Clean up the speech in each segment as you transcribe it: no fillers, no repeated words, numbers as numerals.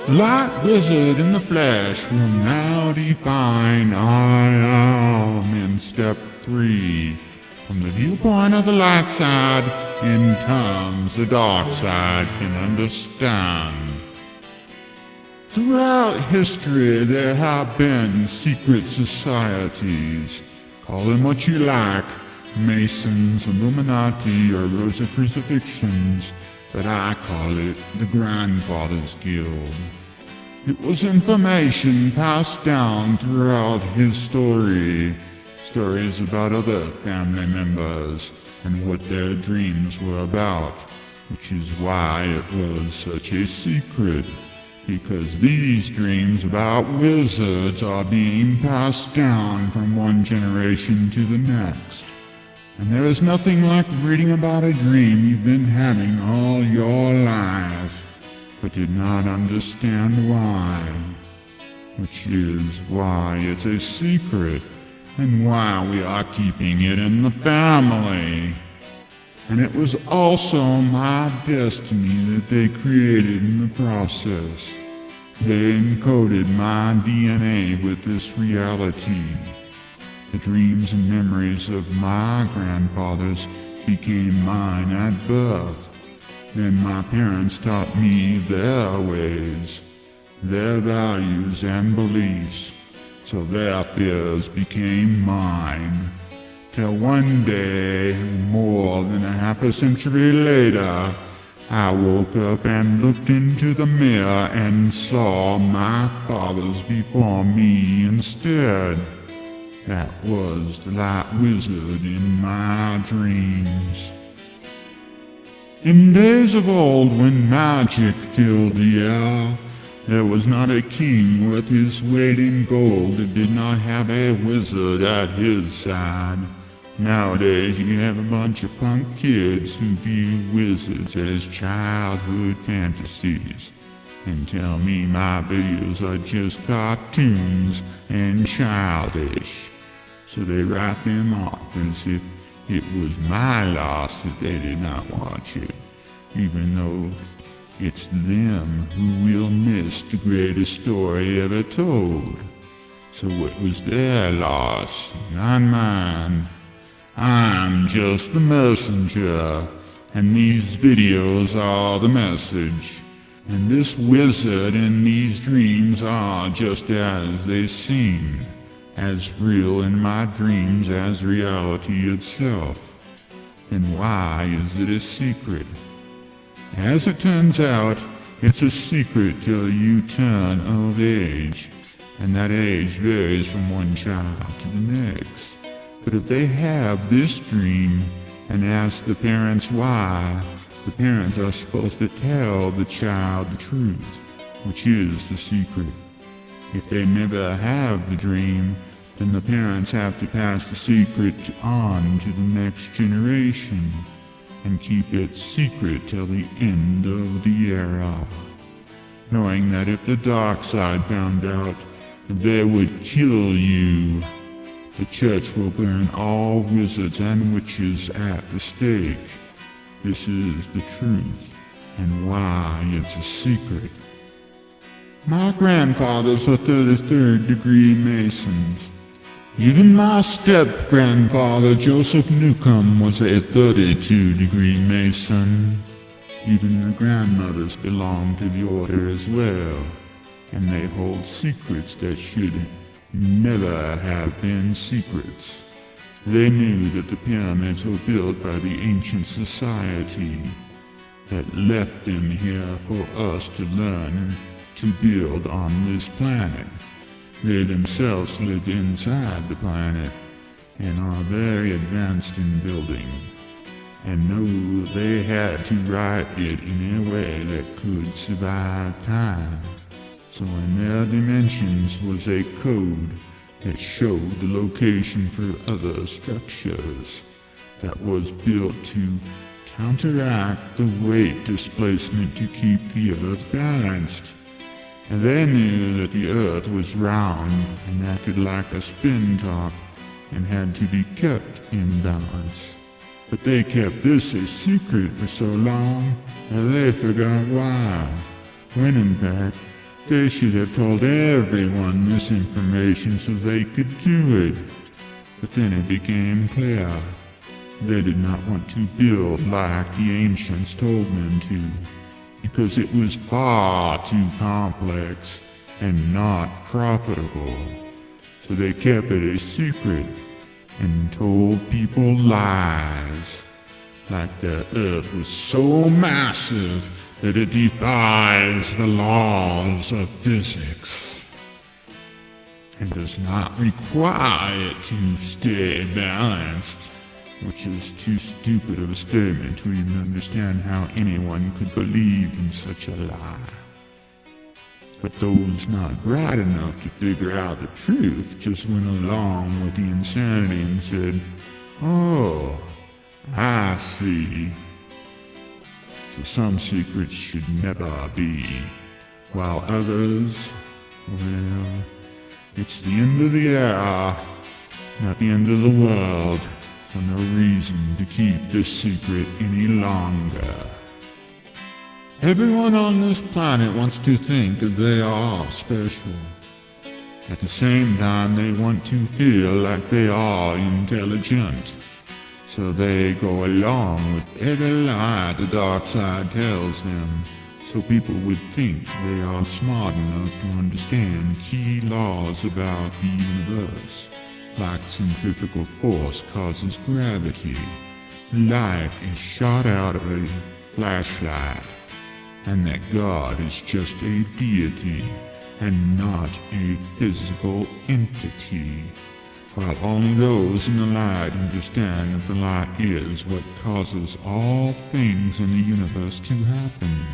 Light Wizzard in the flesh will now define I am in step 3. From the viewpoint of the light side, in terms the dark side can understand. Throughout history there have been secret societies. Call them what you like, Masons, Illuminati, or Rosicrucians, but I call it the Grandfather's Guild. It was information passed down throughout his story. Stories about other family members and what their dreams were about, which is why it was such a secret. Because these dreams about wizards are being passed down from one generation to the next. And there is nothing like reading about a dream you've been having all your life, but did not understand why. Which is why it's a secret, and why we are keeping it in the family. And it was also my destiny that they created in the process. They encoded my DNA with this reality. The dreams and memories of my grandfathers became mine at birth. Then my parents taught me their ways, their values and beliefs, so their fears became mine. Till one day, more than a half a century later, I woke up and looked into the mirror and saw my fathers before me instead. That was the Light Wizzard in my dreams. In days of old when magic filled the air, there was not a king worth his weight in gold that did not have a wizard at his side. Nowadays you have a bunch of punk kids who view wizards as childhood fantasies and tell me my videos are just cartoons and childish. So they write them off as if it was my loss that they did not watch it, even though it's them who will miss the greatest story ever told. So what was their loss, not mine? I'm just the messenger, and these videos are the message. And this wizard and these dreams are just as they seem, as real in my dreams as reality itself. Then why is it a secret? As it turns out, it's a secret till you turn of age, and that age varies from one child to the next. But if they have this dream and ask the parents why, the parents are supposed to tell the child the truth, which is the secret. If they never have the dream, then the parents have to pass the secret on to the next generation and keep it secret till the end of the era, knowing that if the dark side found out, they would kill you. The church will burn all wizards and witches at the stake. This is the truth, and why it's a secret. My grandfathers were 33rd degree Masons. Even my step-grandfather Joseph Newcomb was a 32 degree Mason. Even the grandmothers belong to the order as well, and they hold secrets that should never have been secrets. They knew that the pyramids were built by the ancient society that left them here for us to learn to build on this planet. They themselves live inside the planet and are very advanced in building, and know they had to write it in a way that could survive time. So in their dimensions was a code that showed the location for other structures that was built to counteract the weight displacement to keep the Earth balanced. And they knew that the Earth was round and acted like a spin top and had to be kept in balance. But they kept this a secret for so long that they forgot why, when in fact They should have told everyone this information so they could do it. But then it became clear they did not want to build like the ancients told them to, because it was far too complex and not profitable. So they kept it a secret and told people lies, like the earth was so massive that it defies the laws of physics and does not require it to stay balanced, which is too stupid of a statement to even understand how anyone could believe in such a lie. But those not bright enough to figure out the truth just went along with the insanity and said, "Oh, I see." So some secrets should never be, while others, well, it's the end of the era, not the end of the world, so no reason to keep this secret any longer. Everyone on this planet wants to think that they are special. At the same time, they want to feel like they are intelligent. So they go along with every lie the dark side tells them, so people would think they are smart enough to understand key laws about the universe, like centrifugal force causes gravity, light is shot out of a flashlight, and that God is just a deity and not a physical entity, while only those in the light understand that the light is what causes all things in the universe to happen.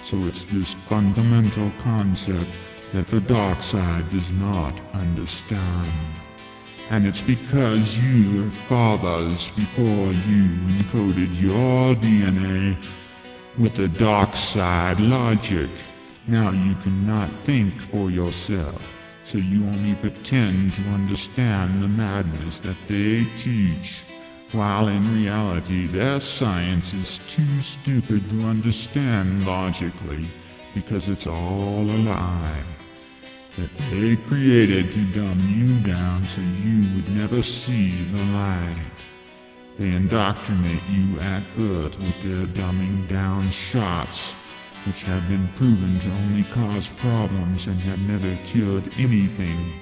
So it's this fundamental concept that the dark side does not understand. And it's because your fathers before you encoded your DNA with the dark side logic. Now you cannot think for yourself, so you only pretend to understand the madness that they teach, while in reality their science is too stupid to understand logically, because it's all a lie that they created to dumb you down so you would never see the light. They indoctrinate you at birth with their dumbing down shots, which have been proven to only cause problems and have never cured anything.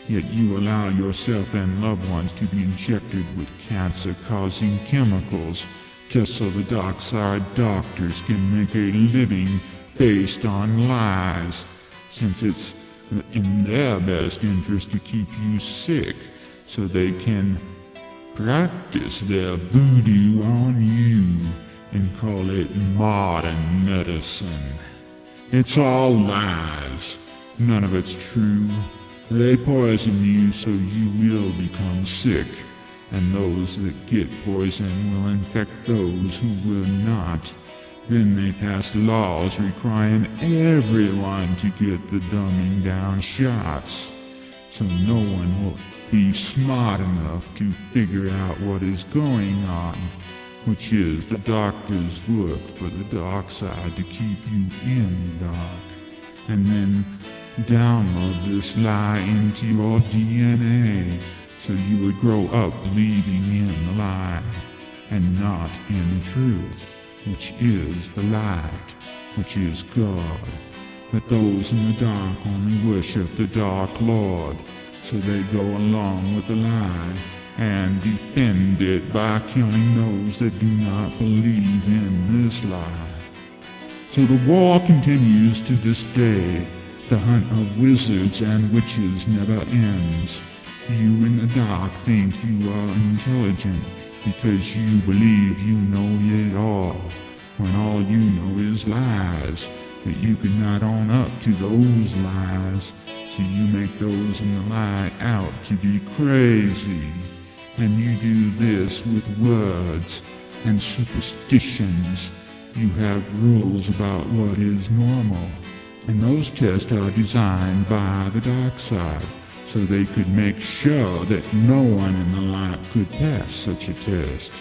Yet you allow yourself and loved ones to be injected with cancer-causing chemicals just so the dark side doctors can make a living based on lies, since it's in their best interest to keep you sick so they can practice their voodoo on you and call it modern medicine. It's all lies. None of it's true. They poison you so you will become sick, and those that get poison will infect those who will not. Then they pass laws requiring everyone to get the dumbing down shots, so no one will be smart enough to figure out what is going on, which is the doctor's work for the dark side to keep you in the dark, and then download this lie into your DNA so you would grow up believing in the lie and not in the truth, which is the light, which is God. But those in the dark only worship the Dark Lord, so they go along with the lie and defend it by killing those that do not believe in this lie. So the war continues to this day. The hunt of wizards and witches never ends. You in the dark think you are intelligent because you believe you know it all, when all you know is lies, but you cannot own up to those lies, so you make those in the lie out to be crazy. And you do this with words and superstitions. You have rules about what is normal, and those tests are designed by the dark side, so they could make sure that no one in the light could pass such a test.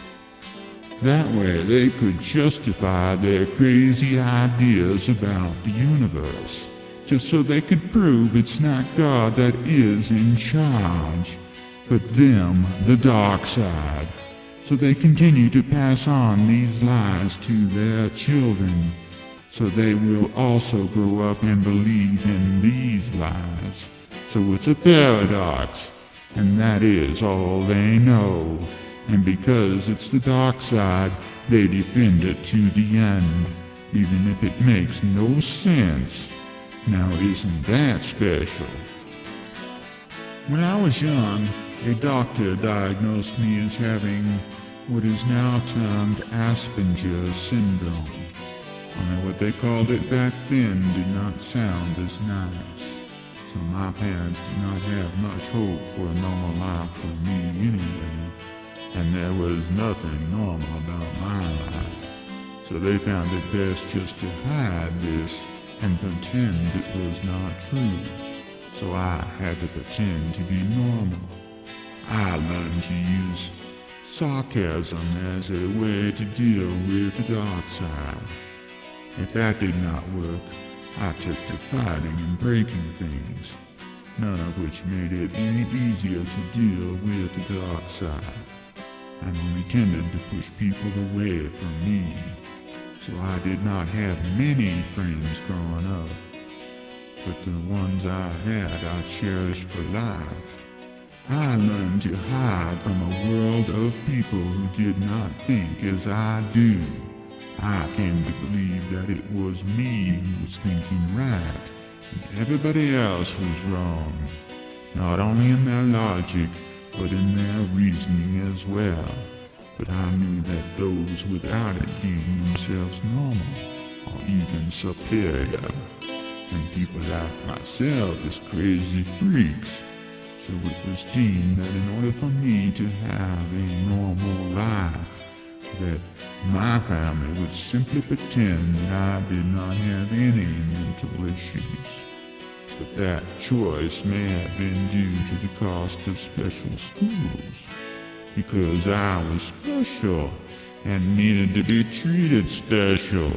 That way they could justify their crazy ideas about the universe, just so they could prove it's not God that is in charge, but them, the dark side. So they continue to pass on these lies to their children, so they will also grow up and believe in these lies. So it's a paradox, and that is all they know. And because it's the dark side, they defend it to the end, even if it makes no sense. Now isn't that special? When I was young, a doctor diagnosed me as having what is now termed Asperger's syndrome. Only what they called it back then did not sound as nice. So my parents did not have much hope for a normal life for me anyway, and there was nothing normal about my life. So they found it best just to hide this and pretend it was not true. So I had to pretend to be normal. I learned to use sarcasm as a way to deal with the dark side. If that did not work, I took to fighting and breaking things, none of which made it any easier to deal with the dark side. I only tended to push people away from me, so I did not have many friends growing up. But the ones I had I cherished for life. I learned to hide from a world of people who did not think as I do. I came to believe that it was me who was thinking right, and everybody else was wrong, not only in their logic, but in their reasoning as well. But I knew that those without it deemed themselves normal, or even superior, and people like myself as crazy freaks. So it was deemed that in order for me to have a normal life, that my family would simply pretend that I did not have any mental issues. But that choice may have been due to the cost of special schools, because I was special and needed to be treated special.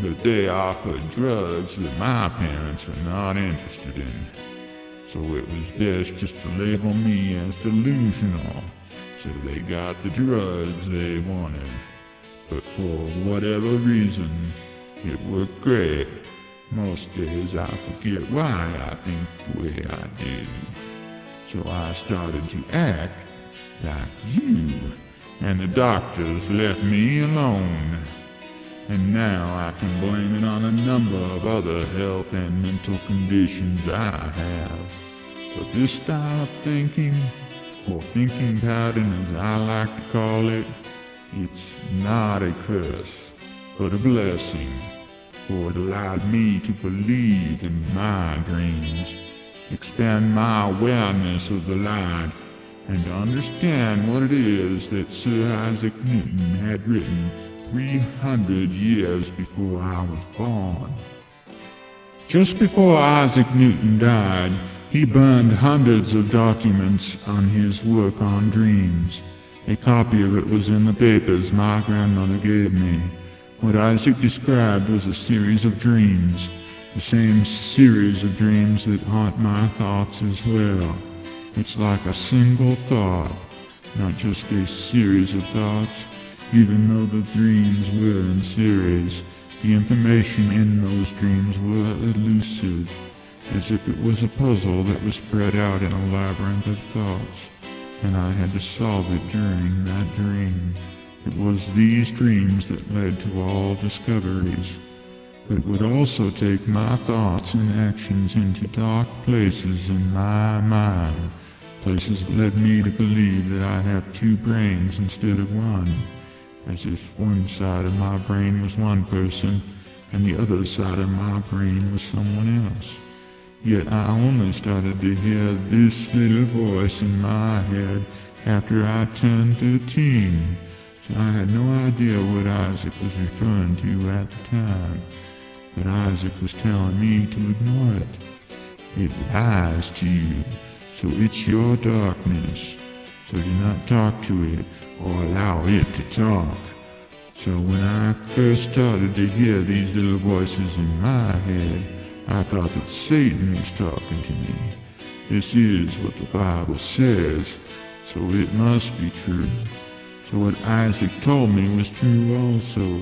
But they offered drugs that my parents were not interested in. So it was best just to label me as delusional, so they got the drugs they wanted. But for whatever reason, it worked great. Most days I forget why I think the way I do. So I started to act like you, and the doctors left me alone. And now I can blame it on a number of other health and mental conditions I have. But this style of thinking, or thinking pattern as I like to call it, it's not a curse, but a blessing. For it allowed me to believe in my dreams, expand my awareness of the light, and to understand what it is that Sir Isaac Newton had written 300 years before I was born. Just before Isaac Newton died, he burned hundreds of documents on his work on dreams. A copy of it was in the papers my grandmother gave me. What Isaac described was a series of dreams, the same series of dreams that haunt my thoughts as well. It's like a single thought, not just a series of thoughts. Even though the dreams were in series, the information in those dreams were elusive, as if it was a puzzle that was spread out in a labyrinth of thoughts, and I had to solve it during that dream. It was these dreams that led to all discoveries, but it would also take my thoughts and actions into dark places in my mind, places that led me to believe that I have two brains instead of one, as if one side of my brain was one person and the other side of my brain was someone else. Yet I only started to hear this little voice in my head after I turned 13, so I had no idea what Isaac was referring to at the time. But Isaac was telling me to ignore it. It lies to you, so it's your darkness. So do not talk to it or allow it to talk. So when I first started to hear these little voices in my head, I thought that Satan was talking to me. This is what the Bible says, so it must be true. So what Isaac told me was true also.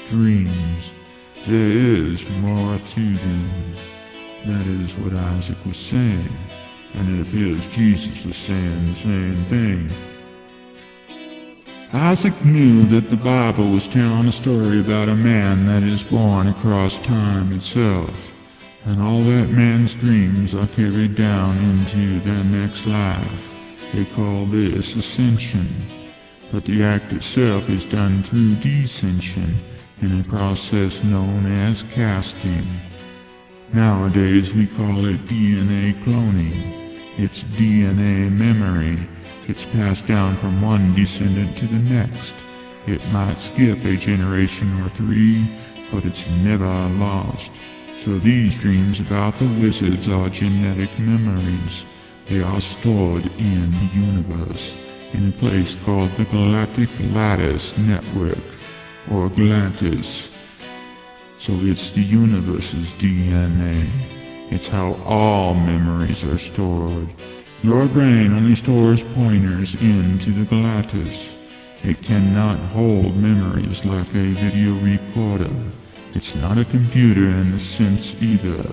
Dreams. There is more to them. That is what Isaac was saying, and it appears Jesus was saying the same thing. Isaac knew that the Bible was telling a story about a man that is born across time itself, and all that man's dreams are carried down into their next life. They call this ascension, but the act itself is done through descension in a process known as casting. Nowadays we call it DNA cloning. It's DNA memory. It's passed down from one descendant to the next. It might skip a generation or three, but it's never lost. So these dreams about the wizards are genetic memories. They are stored in the universe, in a place called the Galactic Lattice Network, or Atlantis. So it's the universe's DNA. It's how all memories are stored. Your brain only stores pointers into the Galactus. It cannot hold memories like a video recorder. It's not a computer in the sense either,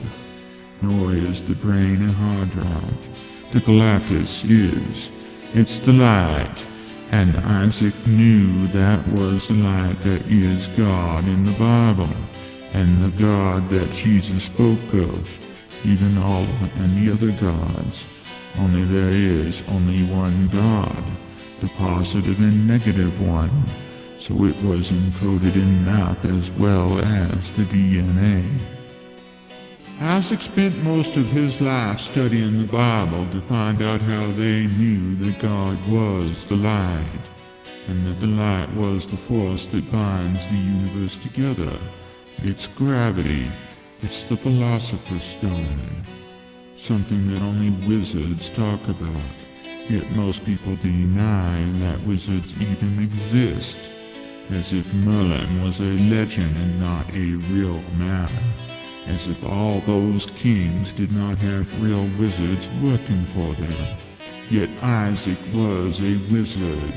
nor is the brain a hard drive. The Galactus is. It's the light, and Isaac knew that was the light that is God in the Bible, and the God that Jesus spoke of, even Allah and the other gods. Only there is only one God, the positive and negative one, so it was encoded in math as well as the DNA. Isaac spent most of his life studying the Bible to find out how they knew that God was the light, and that the light was the force that binds the universe together. It's gravity. It's the Philosopher's Stone. Something that only wizards talk about, yet most people deny that wizards even exist, as if Merlin was a legend and not a real man, as if all those kings did not have real wizards working for them. Yet Isaac was a wizard,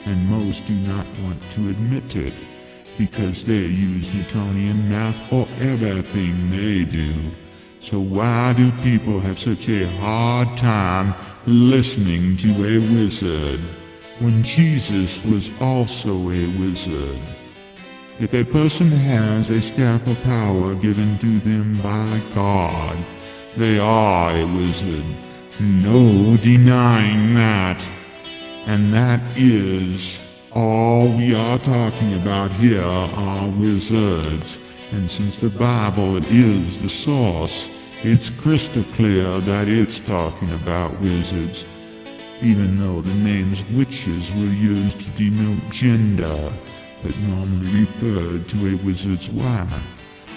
and most do not want to admit it, because they use Newtonian math for everything they do. So why do people have such a hard time listening to a wizard, when Jesus was also a wizard? If a person has a staff of power given to them by God, they are a wizard. No denying that. And that is all we are talking about here are wizards. And since the Bible is the source, it's crystal clear that it's talking about wizards, even though the names witches were used to denote gender, but normally referred to a wizard's wife.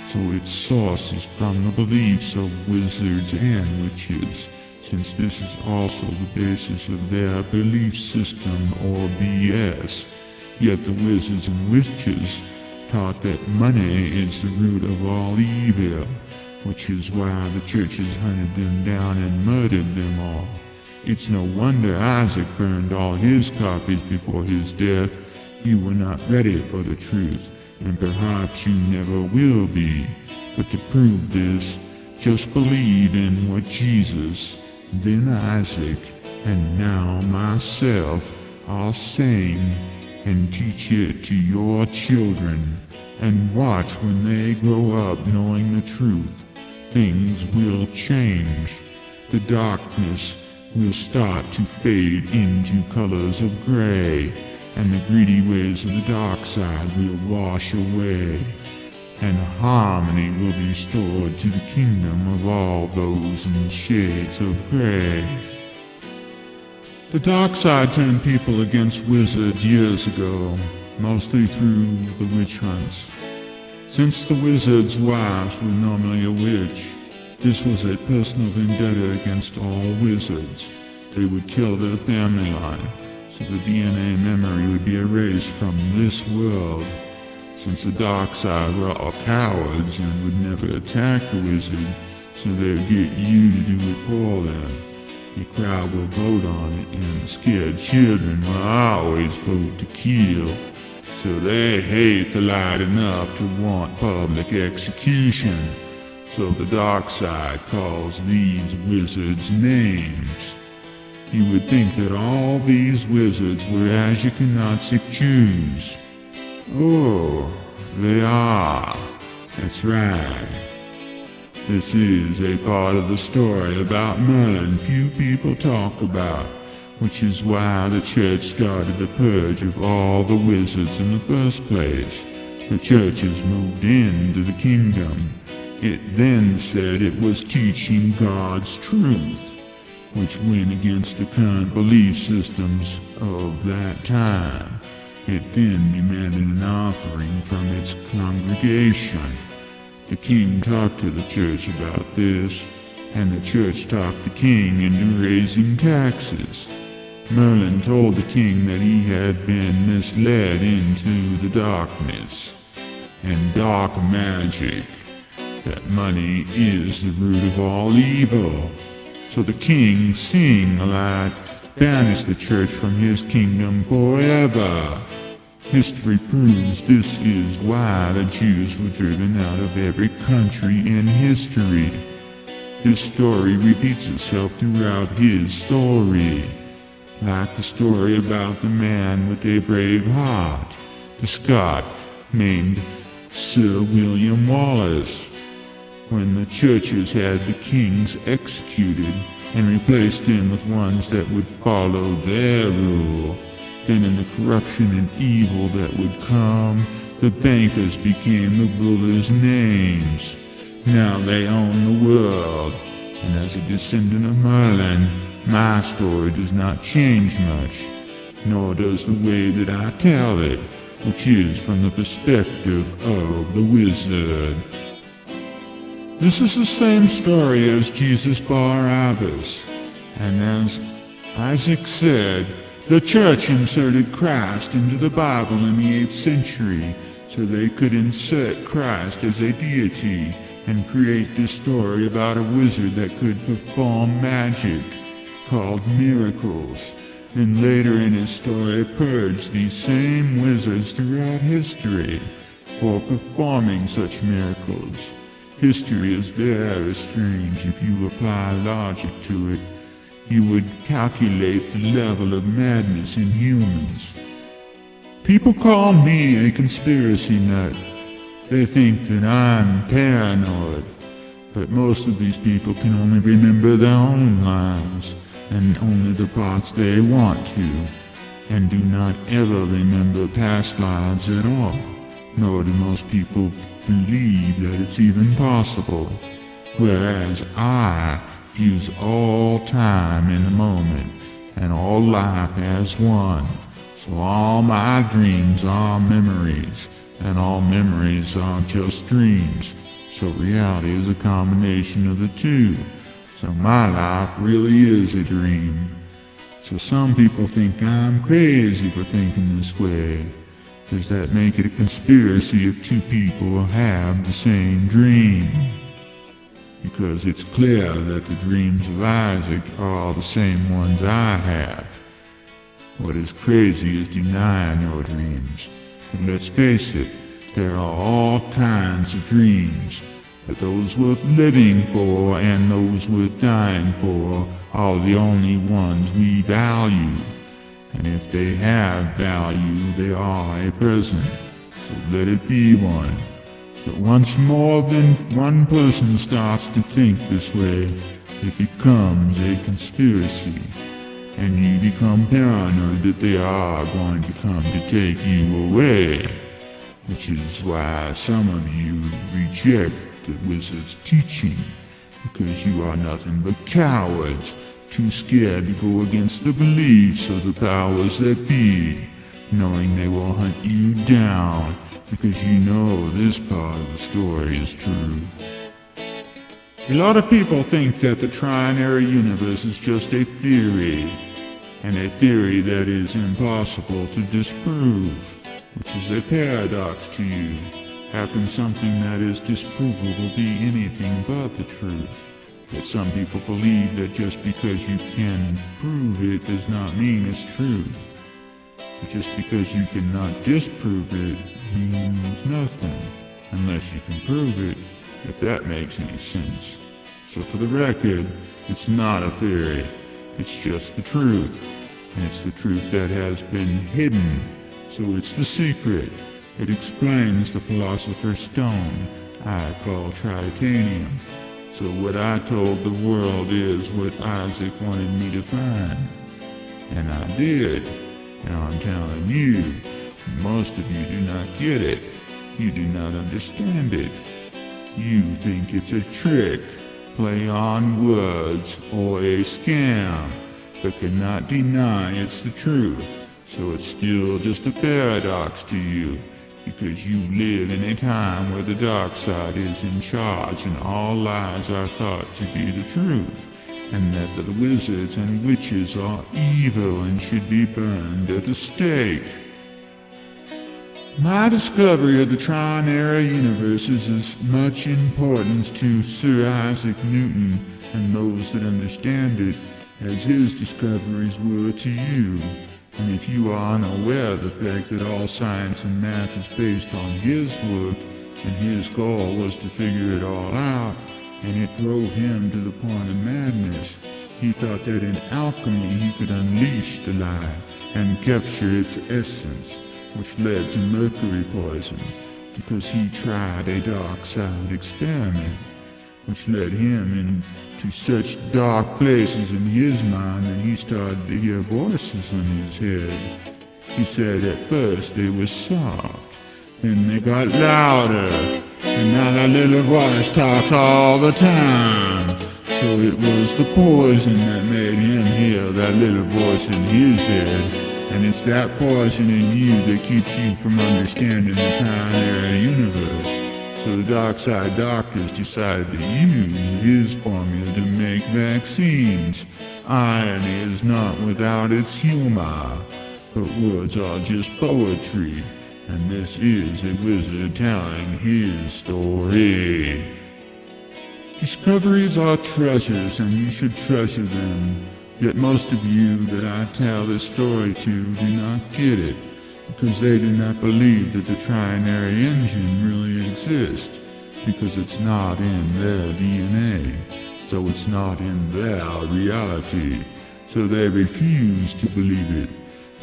So its source is from the beliefs of wizards and witches, since this is also the basis of their belief system, or BS. Yet the wizards and witches taught that money is the root of all evil, which is why the churches hunted them down and murdered them all. It's no wonder Isaac burned all his copies before his death. You were not ready for the truth, and perhaps you never will be. But to prove this, just believe in what Jesus, then Isaac, and now myself are saying, and teach it to your children, and watch when they grow up knowing the truth. Things will change. The darkness will start to fade into colors of gray, and the greedy ways of the dark side will wash away, and harmony will be restored to the kingdom of all those in shades of gray. The dark side turned people against wizards years ago, mostly through the witch hunts. Since the wizard's wives were normally a witch, this was a personal vendetta against all wizards. They would kill their family line, so the DNA memory would be erased from this world. since the Darkside were all cowards and would never attack a wizard, so they'd get you to do it for them. The crowd will vote on it, and the scared children will always vote to kill. So they hate the light enough to want public execution. So the Darkside calls these wizards names. You would think that all these wizards were Ashkenazic Jews. Oh, they are. That's right. This is a part of the story about Merlin few people talk about, which is why the church started the purge of all the wizards in the first place. The churches moved into the kingdom. It then said it was teaching God's truth, which went against the current belief systems of that time. It then demanded an offering from its congregation. The king talked to the church about this, and the church talked the king into raising taxes. Merlin told the king that he had been misled into the darkness and dark magic, that money is the root of all evil. So the king, seeing the light, banished the church from his kingdom forever. History proves this is why the Jews were driven out of every country in history. This story repeats itself throughout his story, like the story about the man with a brave heart, the Scot named Sir William Wallace. When the churches had the kings executed and replaced them with ones that would follow their rule, then in the corruption and evil that would come, the bankers became the rulers' names. Now they own the world, and as a descendant of Merlin, my story does not change much, nor does the way that I tell it, which is from the perspective of the wizard. This is the same story as Jesus Barabbas, and as Isaac said, the church inserted Christ into the Bible in the 8th century so they could insert Christ as a deity and create this story about a wizard that could perform magic, called miracles. Then later in his story purged these same wizards throughout history for performing such miracles. History is very strange if you apply logic to it. You would calculate the level of madness in humans. People call me a conspiracy nut. They think that I'm paranoid. But most of these people can only remember their own lives, and only the parts they want to, and do not ever remember past lives at all. Nor do most people believe that it's even possible. Whereas I views all time in the moment, and all life as one. So all my dreams are memories, and all memories are just dreams. So reality is a combination of the two. So my life really is a dream. So some people think I'm crazy for thinking this way. Does that make it a conspiracy if two people have the same dream? Because it's clear that the dreams of Isaac are the same ones I have. What is crazy is denying your dreams. But let's face it, there are all kinds of dreams, but those worth living for and those worth dying for are the only ones we value. And if they have value, they are a present, so let it be one. But once more than one person starts to think this way, it becomes a conspiracy, and you become paranoid that they are going to come to take you away, which is why some of you reject the wizard's teaching, because you are nothing but cowards, too scared to go against the beliefs of the powers that be, knowing they will hunt you down, because you know this part of the story is true. A lot of people think that the Trinary universe is just a theory, and a theory that is impossible to disprove. which is a paradox to you. How can something that is disprovable be anything but the truth? But some people believe that just because you can prove it does not mean it's true. So just because you cannot disprove it means nothing, unless you can prove it, if that makes any sense. So for the record, it's not a theory, it's just the truth. And it's the truth that has been hidden, so it's the secret. It explains the Philosopher's Stone I call Tritanium. So what I told the world is what Isaac wanted me to find. And I did. Now I'm telling you, most of you do not get it. You do not understand it. You think it's a trick, play on words, or a scam, but cannot deny it's the truth. So it's still just a paradox to you, because you live in a time where the dark side is in charge and all lies are thought to be the truth, and that the wizards and witches are evil and should be burned at the stake. My discovery of the Trinary universe is as much importance to Sir Isaac Newton and those that understand it as his discoveries were to you. And if you are unaware of the fact that all science and math is based on his work, and his goal was to figure it all out, and it drove him to the point of madness, he thought that in alchemy he could unleash the lie and capture its essence, which led to mercury poison, because he tried a dark side experiment, which led him into such dark places in his mind that he started to hear voices in his head. He said at first they were soft, then they got louder, and now that little voice talks all the time. So it was the poison that made him hear that little voice in his head. And it's that poison in you that keeps you from understanding the Trinary universe. So the Darkside doctors decided to use his formula to make vaccines. Irony is not without its humor, but words are just poetry. And this is a wizard telling his story. Discoveries are treasures, and you should treasure them. Yet most of you that I tell this story to do not get it, because they do not believe that the Trinary engine really exists, because it's not in their DNA, so it's not in their reality. So they refuse to believe it.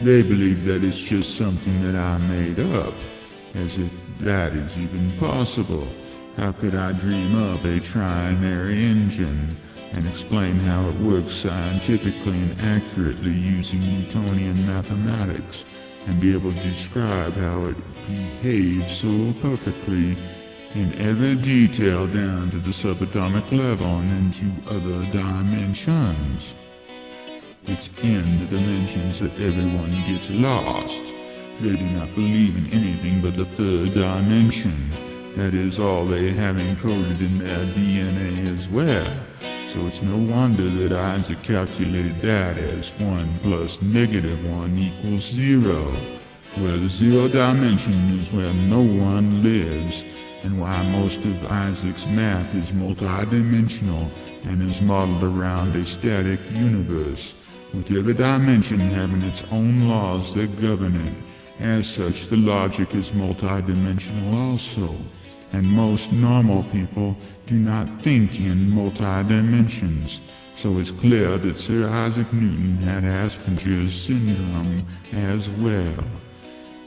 They believe that it's just something that I made up, as if that is even possible. How could I dream up a Trinary engine and explain how it works scientifically and accurately using Newtonian mathematics, and be able to describe how it behaves so perfectly in every detail down to the subatomic level and into other dimensions? It's in the dimensions that everyone gets lost. They do not believe in anything but the third dimension. That is all they have encoded in their DNA as well. So it's no wonder that Isaac calculated that as 1 plus -1 equals 0, where the zero dimension is where no one lives, and why most of Isaac's math is multidimensional and is modeled around a static universe, with every dimension having its own laws that govern it. As such, the logic is multidimensional also. And most normal people do not think in multi-dimensions, so it's clear that Sir Isaac Newton had Asperger's syndrome as well.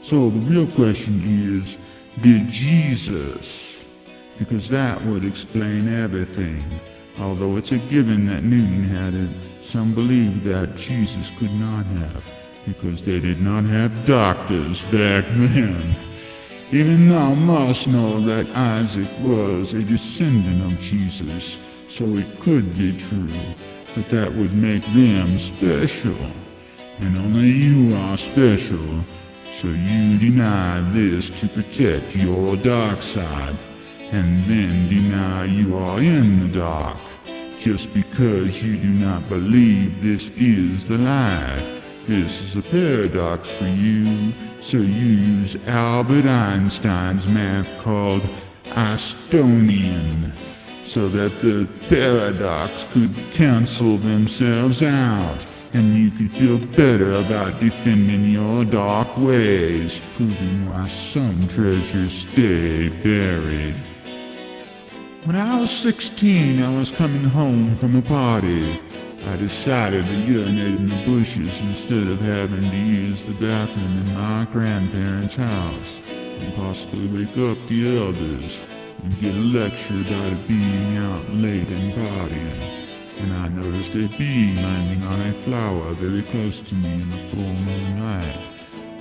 So the real question is, did Jesus? Because that would explain everything. Although it's a given that Newton had it, some believe that Jesus could not have, because they did not have doctors back then. Even thou must know that Isaac was a descendant of Jesus, so it could be true, but that would make them special. And only you are special, so you deny this to protect your dark side, and then deny you are in the dark, just because you do not believe this is the light. This is a paradox for you, so you use Albert Einstein's math called Estonian, so that the paradox could cancel themselves out, and you could feel better about defending your dark ways, proving why some treasures stay buried. When I was 16, I was coming home from a party. I decided to urinate in the bushes instead of having to use the bathroom in my grandparents' house, and possibly wake up the elders and get lectured about being out late and partying. And I noticed a bee landing on a flower very close to me in the full moonlight,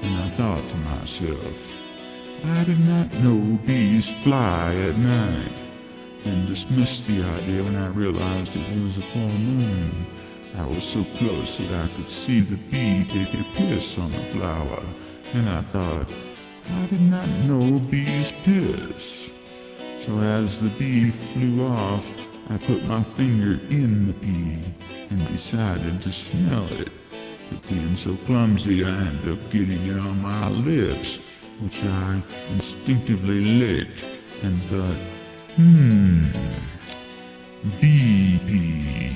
and I thought to myself, I did not know bees fly at night, and dismissed the idea when I realized it was a full moon. I was so close that I could see the bee take a piss on the flower, and I thought, I did not know bees piss. So as the bee flew off, I put my finger in the bee and decided to smell it. But being so clumsy, I ended up getting it on my lips, which I instinctively licked and thought, BP.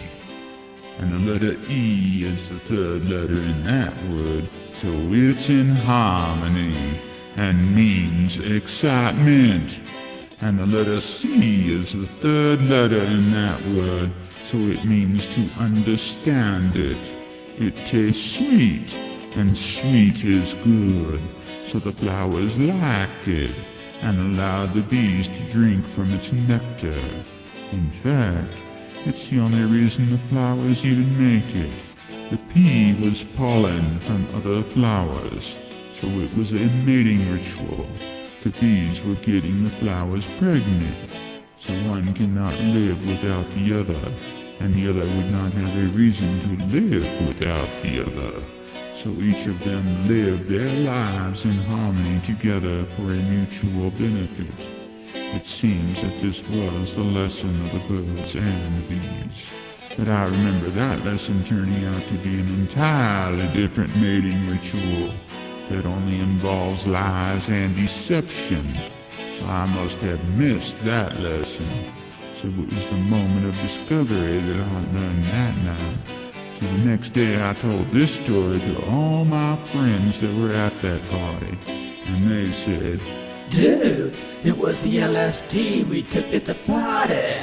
And the letter E is the third letter in that word, so it's in harmony and means excitement. And the letter C is the third letter in that word, so it means to understand it. It tastes sweet, and sweet is good, so the flowers liked it and allowed the bees to drink from its nectar. In fact, it's the only reason the flowers even make it. The P was pollen from other flowers, so it was a mating ritual. The bees were getting the flowers pregnant, so one cannot live without the other, and the other would not have a reason to live without the other. So each of them lived their lives in harmony together for a mutual benefit. It seems that this was the lesson of the birds and the bees. But I remember that lesson turning out to be an entirely different mating ritual that only involves lies and deception. So I must have missed that lesson. So it was the moment of discovery that I learned that night. So the next day I told this story to all my friends that were at that party, and they said, Dude, it was the LSD we took at the party.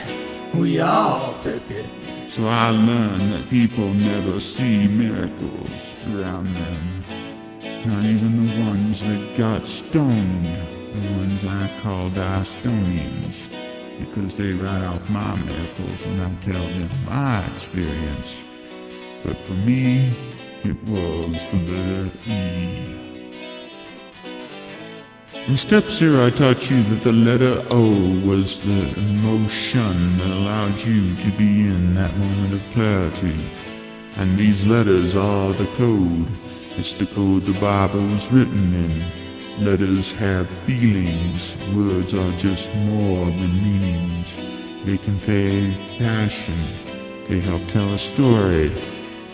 We all took it. So I learned that people never see miracles around them. Not even the ones that got stoned, the ones I call Estonians, because they write off my miracles when I tell them my experience. But for me, it was the letter E. In Step 0, I taught you that the letter O was the emotion that allowed you to be in that moment of clarity. And these letters are the code. It's the code the Bible was written in. Letters have feelings. Words are just more than meanings. They convey passion. They help tell a story.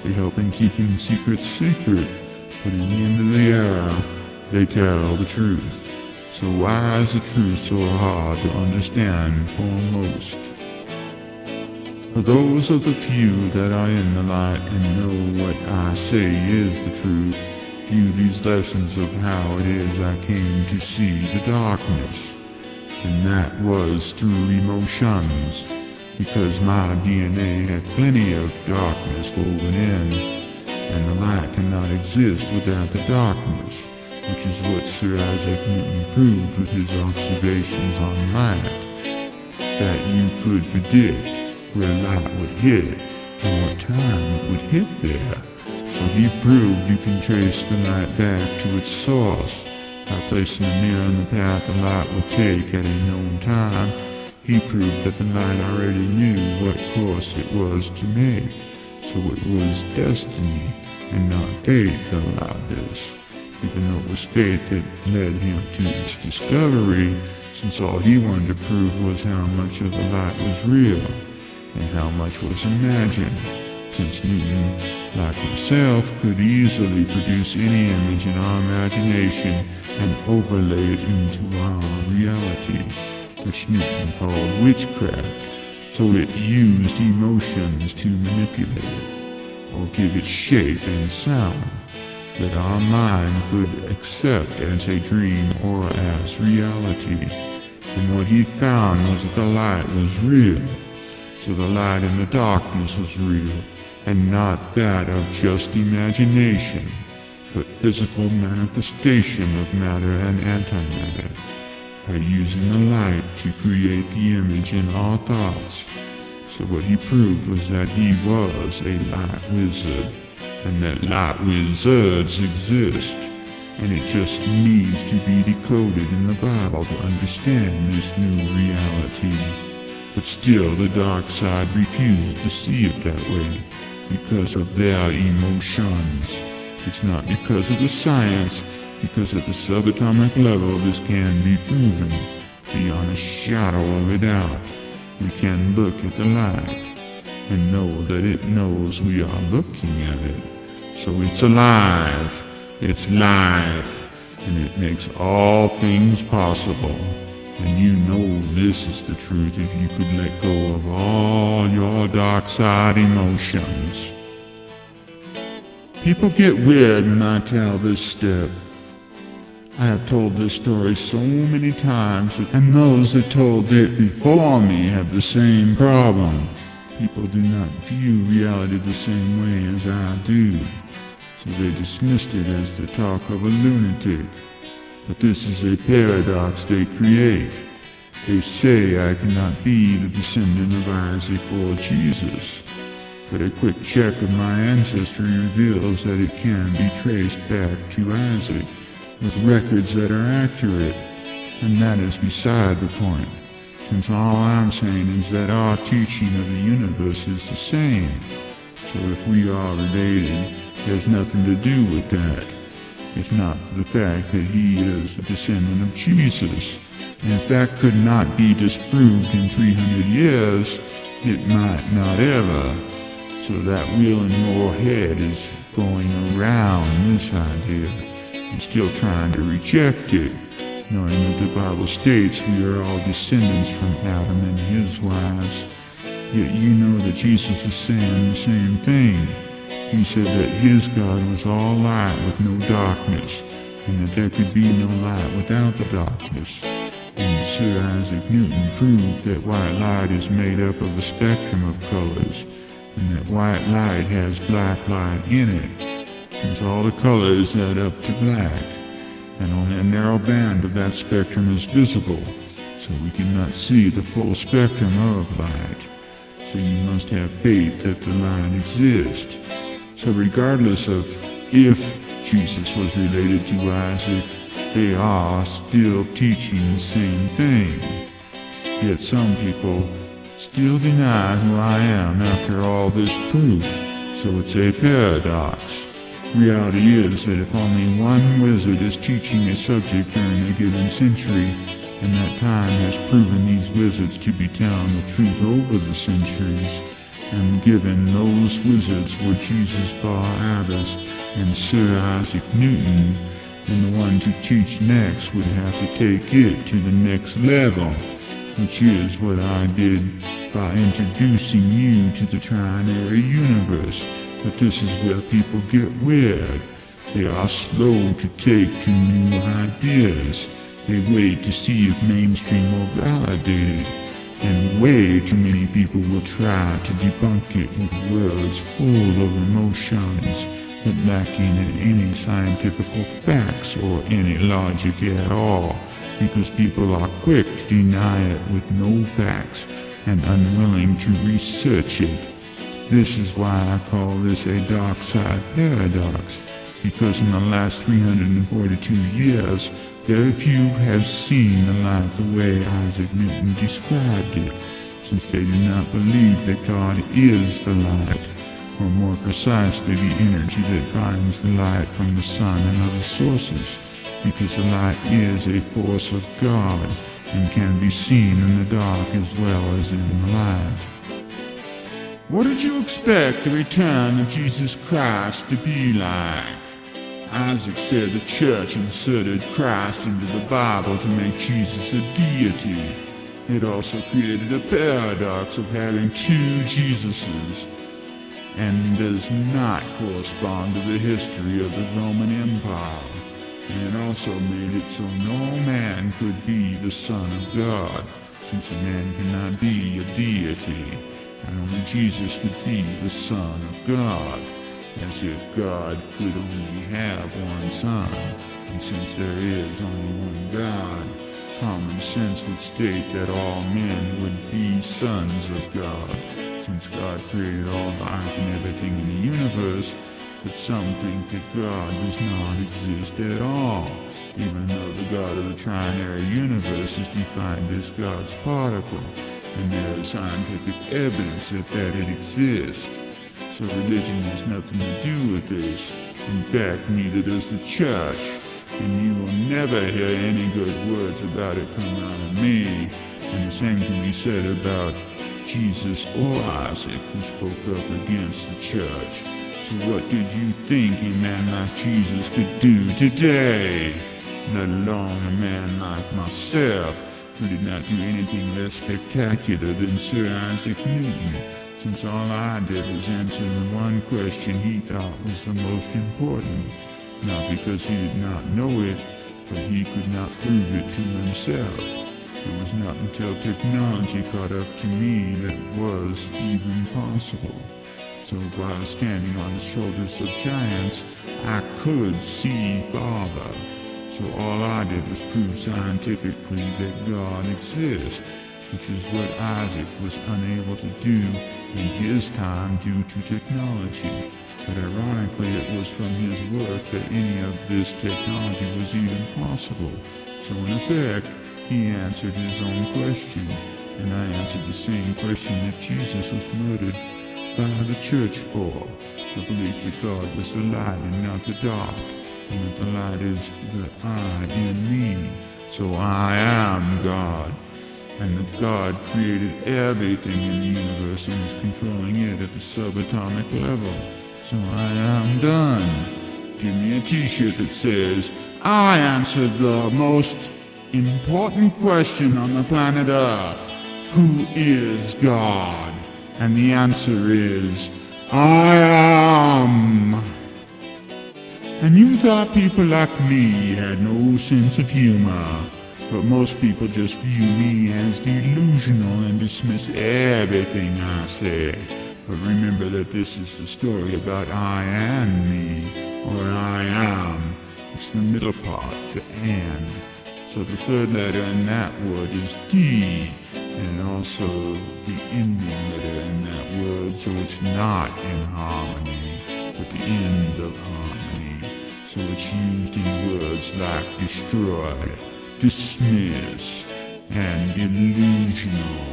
They help in keeping secrets secret. But in the end of the era, they tell the truth. So why is the truth so hard to understand for most? For those of the few that are in the light and know what I say is the truth, view these lessons of how it is I came to see the darkness. And that was through emotions, because my DNA had plenty of darkness woven in, and the light cannot exist without the darkness, which is what Sir Isaac Newton proved with his observations on light, that you could predict where light would hit and what time it would hit there. So he proved you can trace the light back to its source by placing a mirror in the path the light would take at a known time. He proved that the light already knew what course it was to make, so it was destiny and not fate that allowed this, even though it was fate that led him to his discovery, since all he wanted to prove was how much of the light was real and how much was imagined, since Newton like myself, could easily produce any image in our imagination and overlay it into our reality, which Newton called witchcraft. So it used emotions to manipulate it, or give it shape and sound, that our mind could accept as a dream or as reality. And what he found was that the light was real. So the light and the darkness was real, and not that of just imagination, but physical manifestation of matter and antimatter, by using the light to create the image in our thoughts. So what he proved was that he was a light wizard, and that light wizards exist, and it just needs to be decoded in the Bible to understand this new reality. But still, the dark side refuses to see it that way because of their emotions. It's not because of the science, because at the subatomic level this can be proven beyond a shadow of a doubt. We can look at the light and know that it knows we are looking at it. So it's alive, it's live, and it makes all things possible. And you know this is the truth if you could let go of all your dark side emotions. People get weird when I tell this step. I have told this story so many times, and those that told it before me have the same problem. People do not view reality the same way as I do, so they dismissed it as the talk of a lunatic. But this is a paradox they create. They say I cannot be the descendant of Isaac or Jesus, but a quick check of my ancestry reveals that it can be traced back to Isaac, with records that are accurate, and that is beside the point, since all I'm saying is that our teaching of the universe is the same. So if we are related, there's nothing to do with that, if not for the fact that he is a descendant of Jesus. And if that could not be disproved in 300 years, it might not ever. So that wheel in your head is going around this idea and still trying to reject it, knowing that the Bible states we are all descendants from Adam and his wives. Yet you know that Jesus was saying the same thing. He said that his God was all light with no darkness, and that there could be no light without the darkness. And Sir Isaac Newton proved that white light is made up of a spectrum of colors, and that white light has black light in it, since all the colors add up to black, and only a narrow band of that spectrum is visible, so we cannot see the full spectrum of light. So you must have faith that the light exists. So regardless of if Jesus was related to Isaac, they are still teaching the same thing. Yet some people still deny who I am after all this proof, so it's a paradox. Reality is that if only one wizard is teaching a subject during a given century, and that time has proven these wizards to be telling the truth over the centuries, and given those wizards were Jesus Bar Abbas and Sir Isaac Newton, then the one to teach next would have to take it to the next level, which is what I did by introducing you to the Trinary universe. But this is where people get weird. They are slow to take to new ideas. They wait to see if mainstream will validate it, and way too many people will try to debunk it with words full of emotions, but lacking in any scientific facts or any logic at all, because people are quick to deny it with no facts and unwilling to research it. This is why I call this a dark side paradox, because in the last 342 years, very few have seen the light the way Isaac Newton described it, since they do not believe that God is the light, or more precisely the energy that binds the light from the sun and other sources, because the light is a force of God and can be seen in the dark as well as in the light. What did you expect the return of Jesus Christ to be like? Isaac said the church inserted Christ into the Bible to make Jesus a deity. It also created a paradox of having two Jesuses, and does not correspond to the history of the Roman Empire. And it also made it so no man could be the Son of God, since a man cannot be a deity, and only Jesus could be the Son of God, as if God could only have one Son. And since there is only one God, common sense would state that all men would be sons of God, since God created all life and everything in the universe. But some think that God does not exist at all, even though the God of the Trinary universe is defined as God's particle, and there is scientific evidence that it exists. So religion has nothing to do with this. In fact, neither does the church, and you will never hear any good words about it come out of me. And the same can be said about Jesus or Isaac, who spoke up against the church. So what did you think a man like Jesus could do today? Let alone a man like myself, who did not do anything less spectacular than Sir Isaac Newton, since all I did was answer the one question he thought was the most important, not because he did not know it, but he could not prove it to himself. It was not until technology caught up to me that it was even possible. So while standing on the shoulders of giants, I could see farther. So all I did was prove scientifically that God exists, which is what Isaac was unable to do in his time due to technology. But ironically, it was from his work that any of this technology was even possible. So in effect, he answered his own question, and I answered the same question that Jesus was murdered by the church for, the belief that God was the light and not the dark, and that the light is the I in me. So I am God, and that God created everything in the universe and is controlling it at the subatomic level. So I am done. Give me a t-shirt that says, I answered the most important question on the planet Earth. Who is God? And the answer is, I am. And you thought people like me had no sense of humor, but most people just view me as delusional and dismiss everything I say. But remember that this is the story about I and me, or I am. It's the middle part, the and. So the third letter in that word is D, and also the ending letter in that word, so it's not in harmony, but the end of harmony. So it's used in words like destroy, dismiss, and delusional.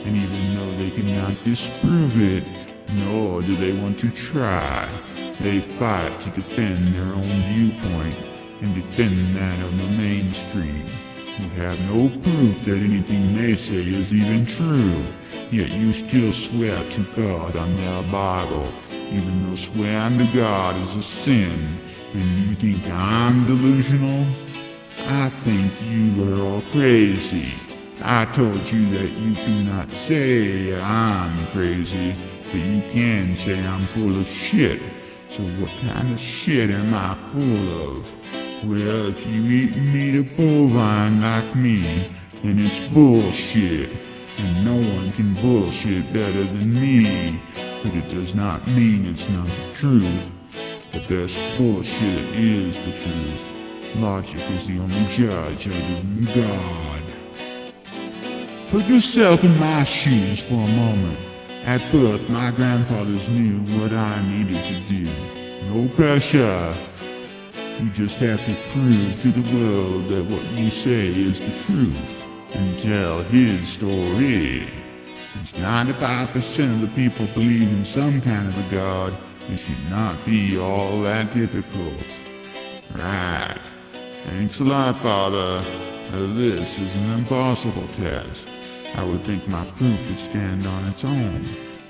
And even though they cannot disprove it, nor do they want to try, they fight to defend their own viewpoint and defend that of the mainstream, who have no proof that anything they say is even true, yet you still swear to God on their Bible, even though swearing to God is a sin. And you think I'm delusional? I think you are all crazy. I told you that you cannot say I'm crazy, but you can say I'm full of shit. So what kind of shit am I full of? Well, if you eat meat of bovine like me, then it's bullshit. And no one can bullshit better than me. But it does not mean it's not the truth. The best bullshit is the truth. Logic is the only judge other than God. Put yourself in my shoes for a moment. At birth, my grandfathers knew what I needed to do. No pressure. You just have to prove to the world that what you say is the truth and tell his story. Since 95% of the people believe in some kind of a God, it should not be all that difficult. Right. Thanks a lot, Father. This is an impossible task. I would think my proof would stand on its own,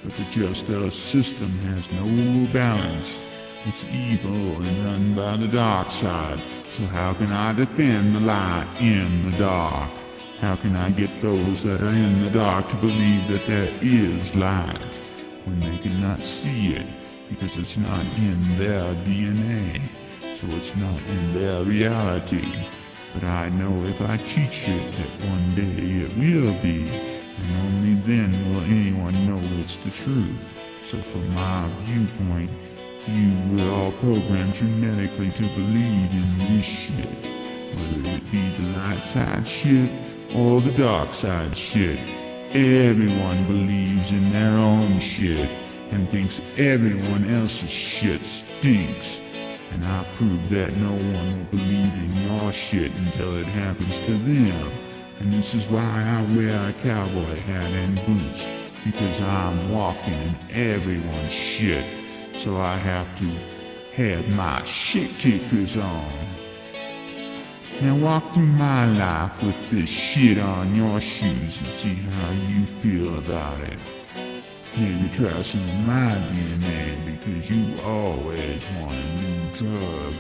But the just system has no balance. It's evil and run by the dark side. So how can I defend the light in the dark? How can I get those that are in the dark to believe that there is light when they cannot see it because it's not in their DNA, so it's not in their reality. But I know if I teach it that one day it will be, and only then will anyone know it's the truth. So from my viewpoint, you were all programmed genetically to believe in this shit, whether it be the light side shit or the dark side shit. Everyone believes in their own shit and thinks everyone else's shit stinks. And I prove that no one will believe in your shit until it happens to them. And this is why I wear a cowboy hat and boots, because I'm walking in everyone's shit. So I have to have my shit kickers on. Now walk through my life with this shit on your shoes and see how you feel about it. Maybe try some of my DNA because you always want a new drug.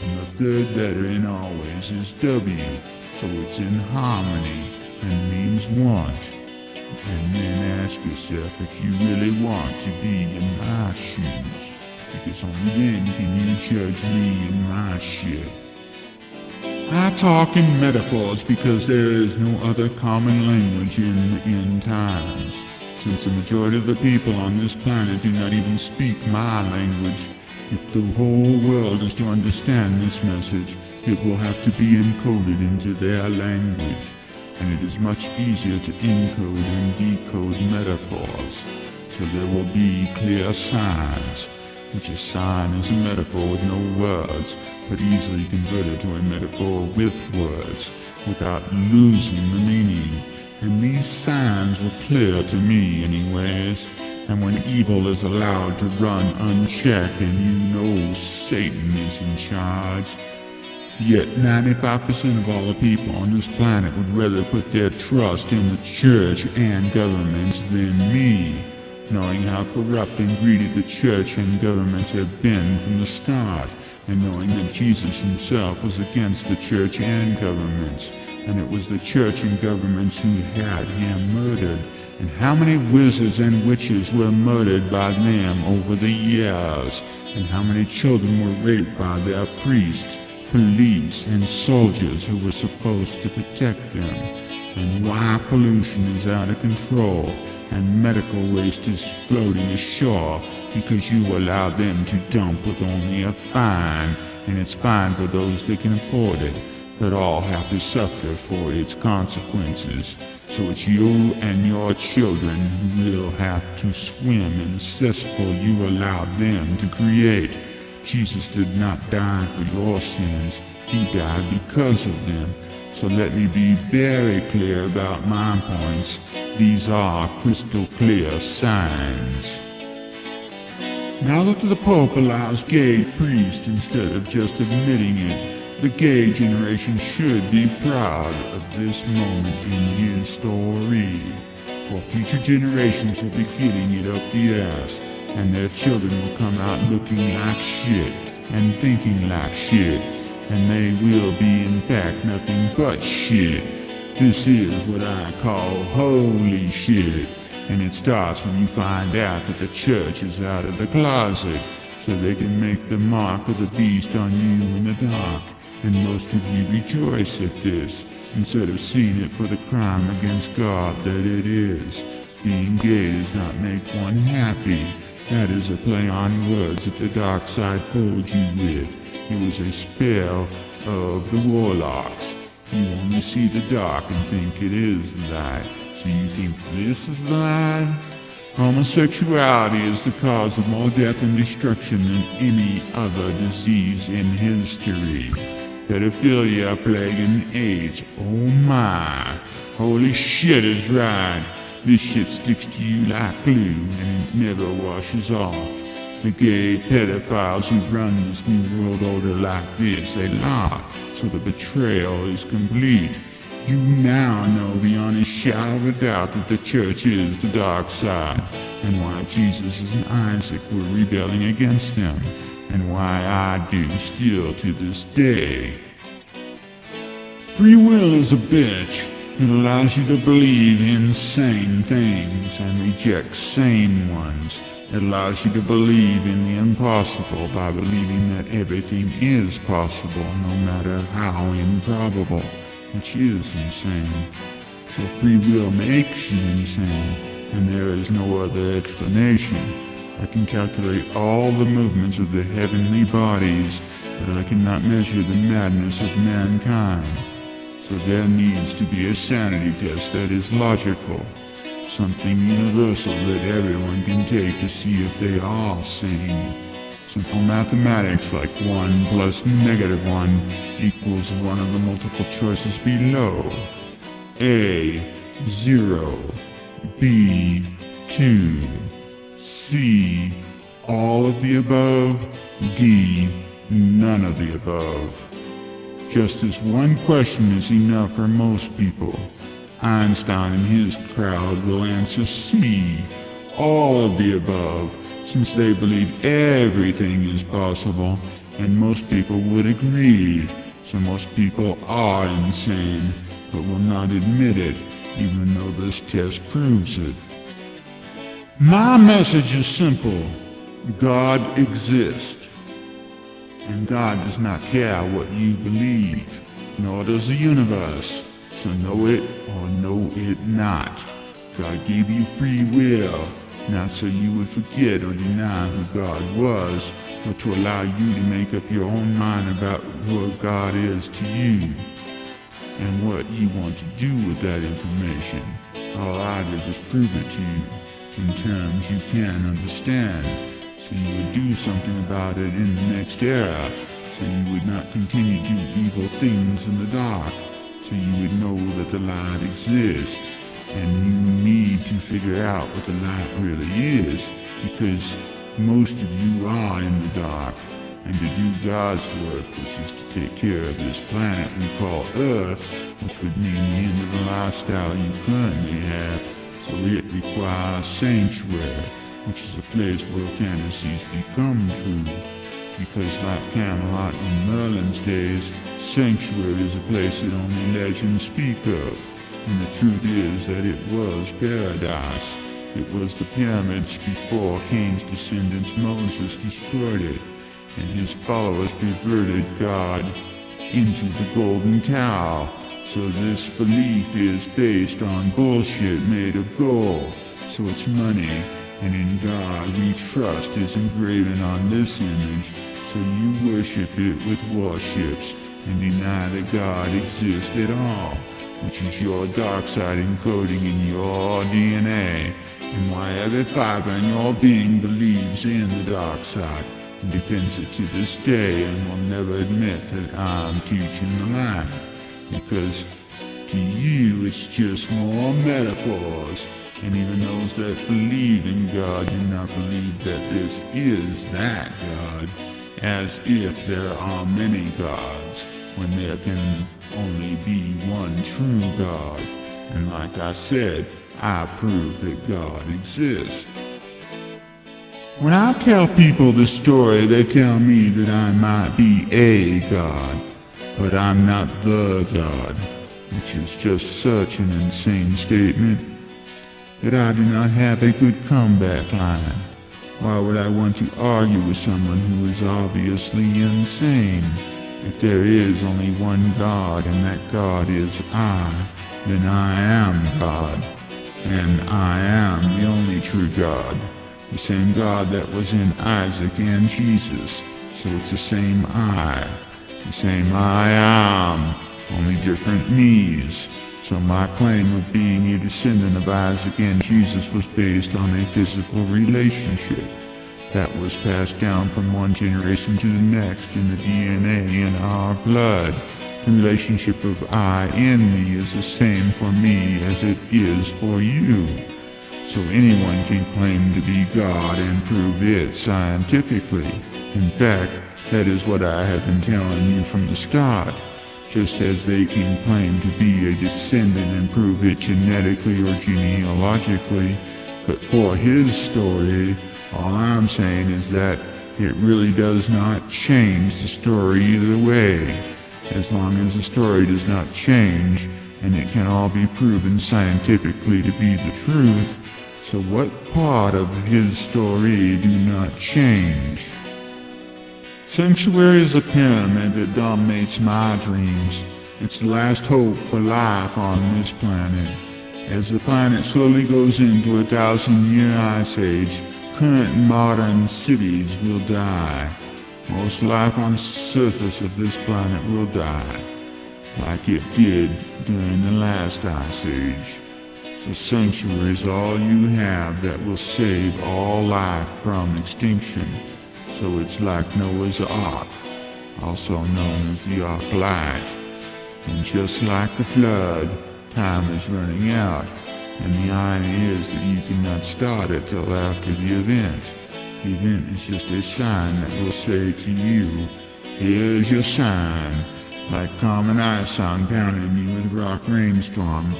And the third letter in always is W, so it's in harmony and means want. And then ask yourself if you really want to be in my shoes, because only then can you judge me in my shit. I talk in metaphors because there is no other common language in the end times. Since the majority of the people on this planet do not even speak my language, if the whole world is to understand this message, it will have to be encoded into their language. And it is much easier to encode and decode metaphors. So there will be clear signs, which a sign is a metaphor with no words, but easily converted to a metaphor with words, without losing the meaning. And these signs were clear to me anyways. And when evil is allowed to run unchecked and you know Satan is in charge, yet 95% of all the people on this planet would rather put their trust in the church and governments than me, knowing how corrupt and greedy the church and governments have been from the start, and knowing that Jesus himself was against the church and governments, and it was the church and governments who had him murdered. And how many wizards and witches were murdered by them over the years, and how many children were raped by their priests, police, and soldiers who were supposed to protect them, and why pollution is out of control, and medical waste is floating ashore because you allow them to dump with only a fine, and it's fine for those that can afford it, but all have to suffer for its consequences. So it's you and your children who will have to swim in the cesspool you allowed them to create. Jesus did not die for your sins, he died because of them. So let me be very clear about my points. These are crystal clear signs. Now that the Pope allows gay priests instead of just admitting it, the gay generation should be proud of this moment in his story. For future generations will be getting it up the ass, and their children will come out looking like shit and thinking like shit, and they will be in fact nothing but shit. This is what I call holy shit, and it starts when you find out that the church is out of the closet, so they can make the mark of the beast on you in the dark. And most of you rejoice at this, instead of seeing it for the crime against God that it is. Being gay does not make one happy. That is a play on words that the dark side fooled you with. It was a spell of the warlocks. You only see the dark and think it is the light. So you think this is the light? Homosexuality is the cause of more death and destruction than any other disease in history. Pedophilia, plague, and AIDS. Oh my. Holy shit is right. This shit sticks to you like glue and it never washes off. The gay pedophiles who run this new world order like this, they lie, so the betrayal is complete. You now know beyond a shadow of a doubt that the church is the dark side, and why Jesus and Isaac were rebelling against them, and why I do still to this day. Free will is a bitch. It allows you to believe in sane things and reject sane ones. It allows you to believe in the impossible by believing that everything is possible, no matter how improbable, which is insane. So free will makes you insane, and there is no other explanation. I can calculate all the movements of the heavenly bodies, but I cannot measure the madness of mankind. So there needs to be a sanity test that is logical, something universal that everyone can take to see if they are sane. Simple mathematics like 1 plus -1 equals one of the multiple choices below. A, 0, B, 2, C, all of the above, D, none of the above. Just this one question is enough for most people. Einstein and his crowd will answer C, all of the above, since they believe everything is possible, and most people would agree. So most people are insane, but will not admit it, even though this test proves it. My message is simple. God exists. And God does not care what you believe, nor does the universe. So know it or know it not. God gave you free will, not so you would forget or deny who God was, but to allow you to make up your own mind about who God is to you, and what you want to do with that information. All I did was prove it to you, in terms you can understand, so you would do something about it in the next era, so you would not continue to do evil things in the dark, so you would know that the light exists, and you need to figure out what the light really is, because most of you are in the dark, and to do God's work, which is to take care of this planet we call Earth, which would mean the end of the lifestyle you currently have, so it requires sanctuary, which is a place where fantasies become true. Because like Camelot in Merlin's days, sanctuary is a place that only legends speak of, and the truth is that it was paradise. It was the pyramids before Cain's descendants Moses destroyed it, and his followers perverted God into the golden cow. So this belief is based on bullshit made of gold, so it's money, and in God we trust is engraven on this image, so you worship it with warships, and deny that God exists at all, which is your dark side encoding in your DNA, and why every fiber in your being believes in the dark side, and defends it to this day, and will never admit that I'm teaching the light, because to you it's just more metaphors, and even those that believe in God do not believe that this is that God, as if there are many gods, when there can only be one true God. And like I said, I prove that God exists. When I tell people this story, they tell me that I might be a God, but I'm not the God, which is just such an insane statement that I do not have a good comeback line. Why would I want to argue with someone who is obviously insane? If there is only one God and that God is I, then I am God, and I am the only true God, the same God that was in Isaac and Jesus. So it's the same I, the same I am, only different me's. So my claim of being a descendant of Isaac and Jesus was based on a physical relationship that was passed down from one generation to the next in the DNA in our blood. The relationship of I and me is the same for me as it is for you. So anyone can claim to be God and prove it scientifically. In fact, that is what I have been telling you from the start. just as they can claim to be a descendant and prove it genetically or genealogically. But for his story, all I'm saying is that it really does not change the story either way, as long as the story does not change, and it can all be proven scientifically to be the truth. So what part of his story do not change? Sanctuary is a pyramid that dominates my dreams. It's the last hope for life on this planet. As the planet slowly goes into a 1,000-year ice age, current modern cities will die. Most life on the surface of this planet will die, like it did during the last ice age. So Sanctuary is all you have that will save all life from extinction. So it's like Noah's Ark, also known as the Ark Light. And just like the flood, time is running out, and the irony is that you cannot start it till after the event. The event is just a sign that will say to you, here's your sign, like common ice on pounding you with rock rainstorm,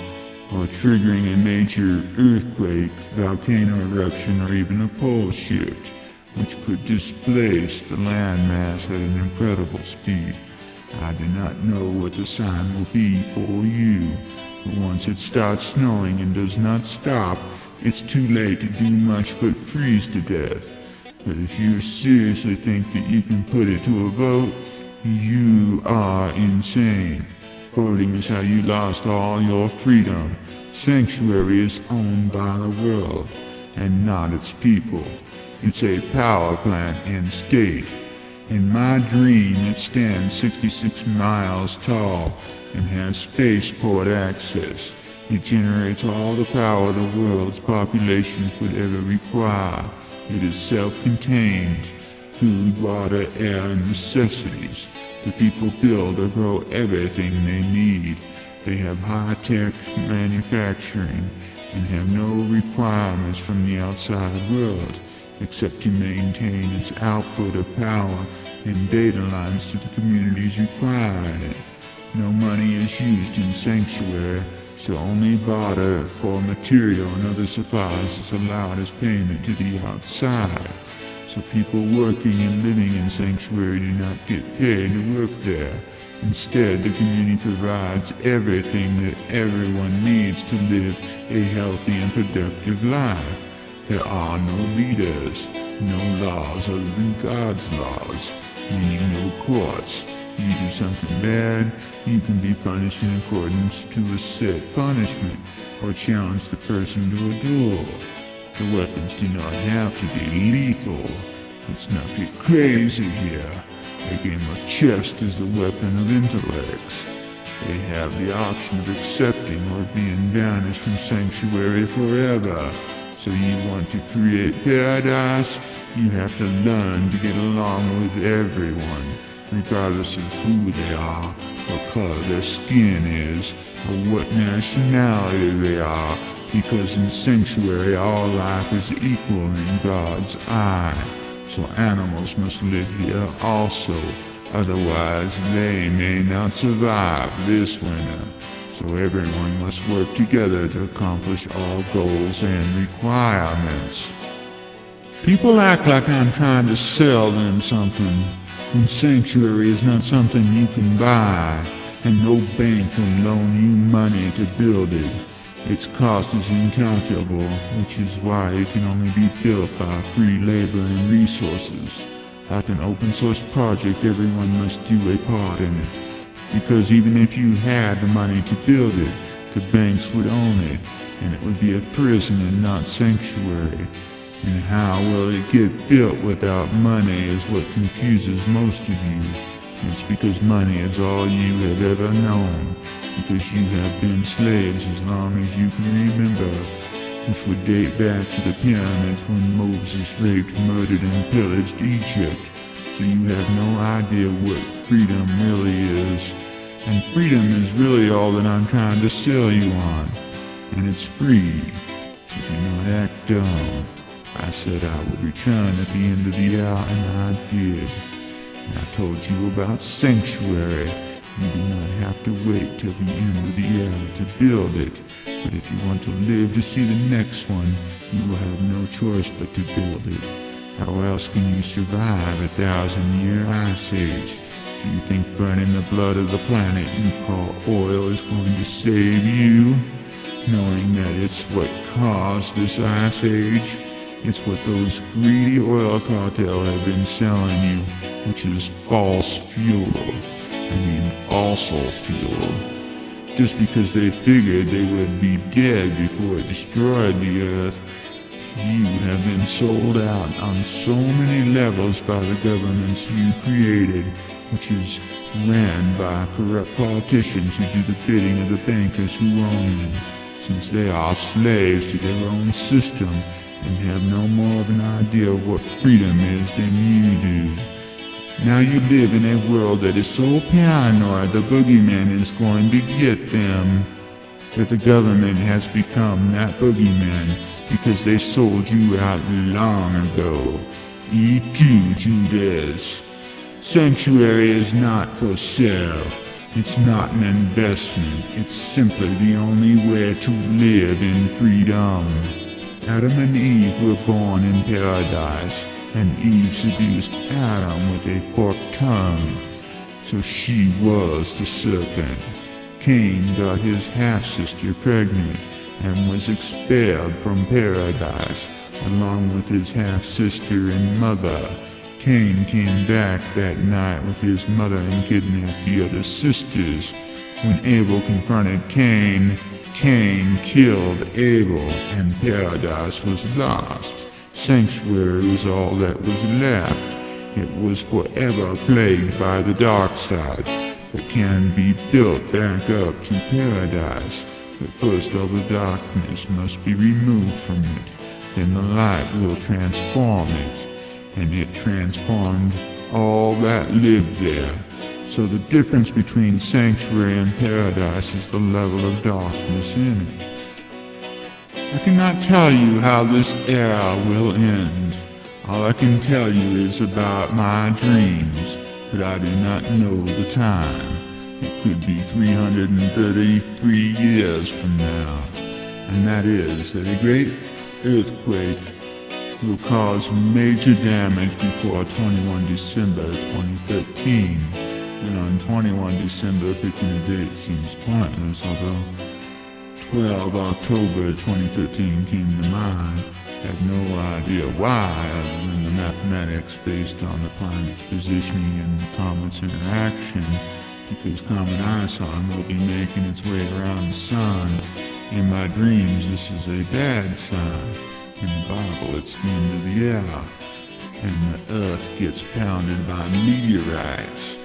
or triggering a major earthquake, volcano eruption, or even a pole shift, which could displace the landmass at an incredible speed. I do not know what the sign will be for you, but once it starts snowing and does not stop, it's too late to do much but freeze to death. But if you seriously think that you can put it to a vote, you are insane. Voting is how you lost all your freedom. Sanctuary is owned by the world, and not its people. It's a power plant and state. In my dream, it stands 66 miles tall and has spaceport access. It generates all the power the world's populations would ever require. It is self-contained. Food, water, air, and necessities. The people build or grow everything they need. They have high-tech manufacturing and have no requirements from the outside world, except to maintain its output of power and data lines to the communities requiring it. No money is used in Sanctuary, so only barter for material and other supplies is allowed as payment to the outside. So people working and living in Sanctuary do not get paid to work there. Instead, the community provides everything that everyone needs to live a healthy and productive life. There are no leaders, no laws other than God's laws, meaning no courts. You do something bad, you can be punished in accordance to a set punishment, or challenge the person to a duel. The weapons do not have to be lethal. Let's not get crazy here. A game of chess is the weapon of intellects. They have the option of accepting or being banished from Sanctuary forever. So you want to create paradise? You have to learn to get along with everyone, regardless of who they are, what color their skin is, or what nationality they are, because in Sanctuary all life is equal in God's eye. So animals must live here also, otherwise they may not survive this winter. So everyone must work together to accomplish all goals and requirements. People act like I'm trying to sell them something, when Sanctuary is not something you can buy, and no bank will loan you money to build it. Its cost is incalculable, which is why it can only be built by free labor and resources. Like an open source project, everyone must do a part in it. Because even if you had the money to build it, the banks would own it, and it would be a prison and not Sanctuary. And how will it get built without money is what confuses most of you. It's because money is all you have ever known, because you have been slaves as long as you can remember, which would date back to the pyramids when Moses raped, murdered, and pillaged Egypt. So you have no idea what freedom really is. And freedom is really all that I'm trying to sell you on. And it's free, so do not act dumb. I said I would return at the end of the hour, and I did. And I told you about Sanctuary, You do not have to wait till the end of the era to build it, but if you want to live to see the next one, you will have no choice but to build it. How else can you survive a 1,000-year ice age? Do you think burning the blood of the planet you call oil is going to save you? Knowing that it's what caused this ice age? It's what those greedy oil cartel have been selling you, which is false fuel. Fossil fuel. Just because they figured they would be dead before it destroyed the earth. You have been sold out on so many levels by the governments you created, which is ran by corrupt politicians who do the bidding of the bankers who own them, since they are slaves to their own system and have no more of an idea of what freedom is than you do. Now you live in a world that is so paranoid the boogeyman is going to get them, that the government has become that boogeyman because they sold you out long ago. Eat you, Judas. Sanctuary is not for sale. It's not an investment. It's simply the only way to live in freedom. Adam and Eve were born in paradise, and Eve seduced Adam with a forked tongue. So she was the serpent. Cain got his half-sister pregnant and was expelled from paradise, along with his half-sister and mother. Cain came back that night with his mother and kidnapped the other sisters. When Abel confronted Cain, Cain killed Abel, and paradise was lost. Sanctuary was all that was left. It was forever plagued by the dark side, but can be built back up to paradise. But first all the darkness must be removed from it. Then the light will transform it, and it transformed all that lived there. So the difference between sanctuary and paradise is the level of darkness in it. I cannot tell you how this era will end. All I can tell you is about my dreams, but I do not know the time. It could be 333 years from now, and that is that a great earthquake will cause major damage before 21 December 2013. And on 21 December, picking a date seems pointless, although 12 October 2013 came to mind. I have no idea why, other than the mathematics based on the planet's positioning and the comet's interaction, because Comet Ison will be making its way around the sun. In my dreams, this is a bad sign. In the Bible, it's the end of the era, and the earth gets pounded by meteorites.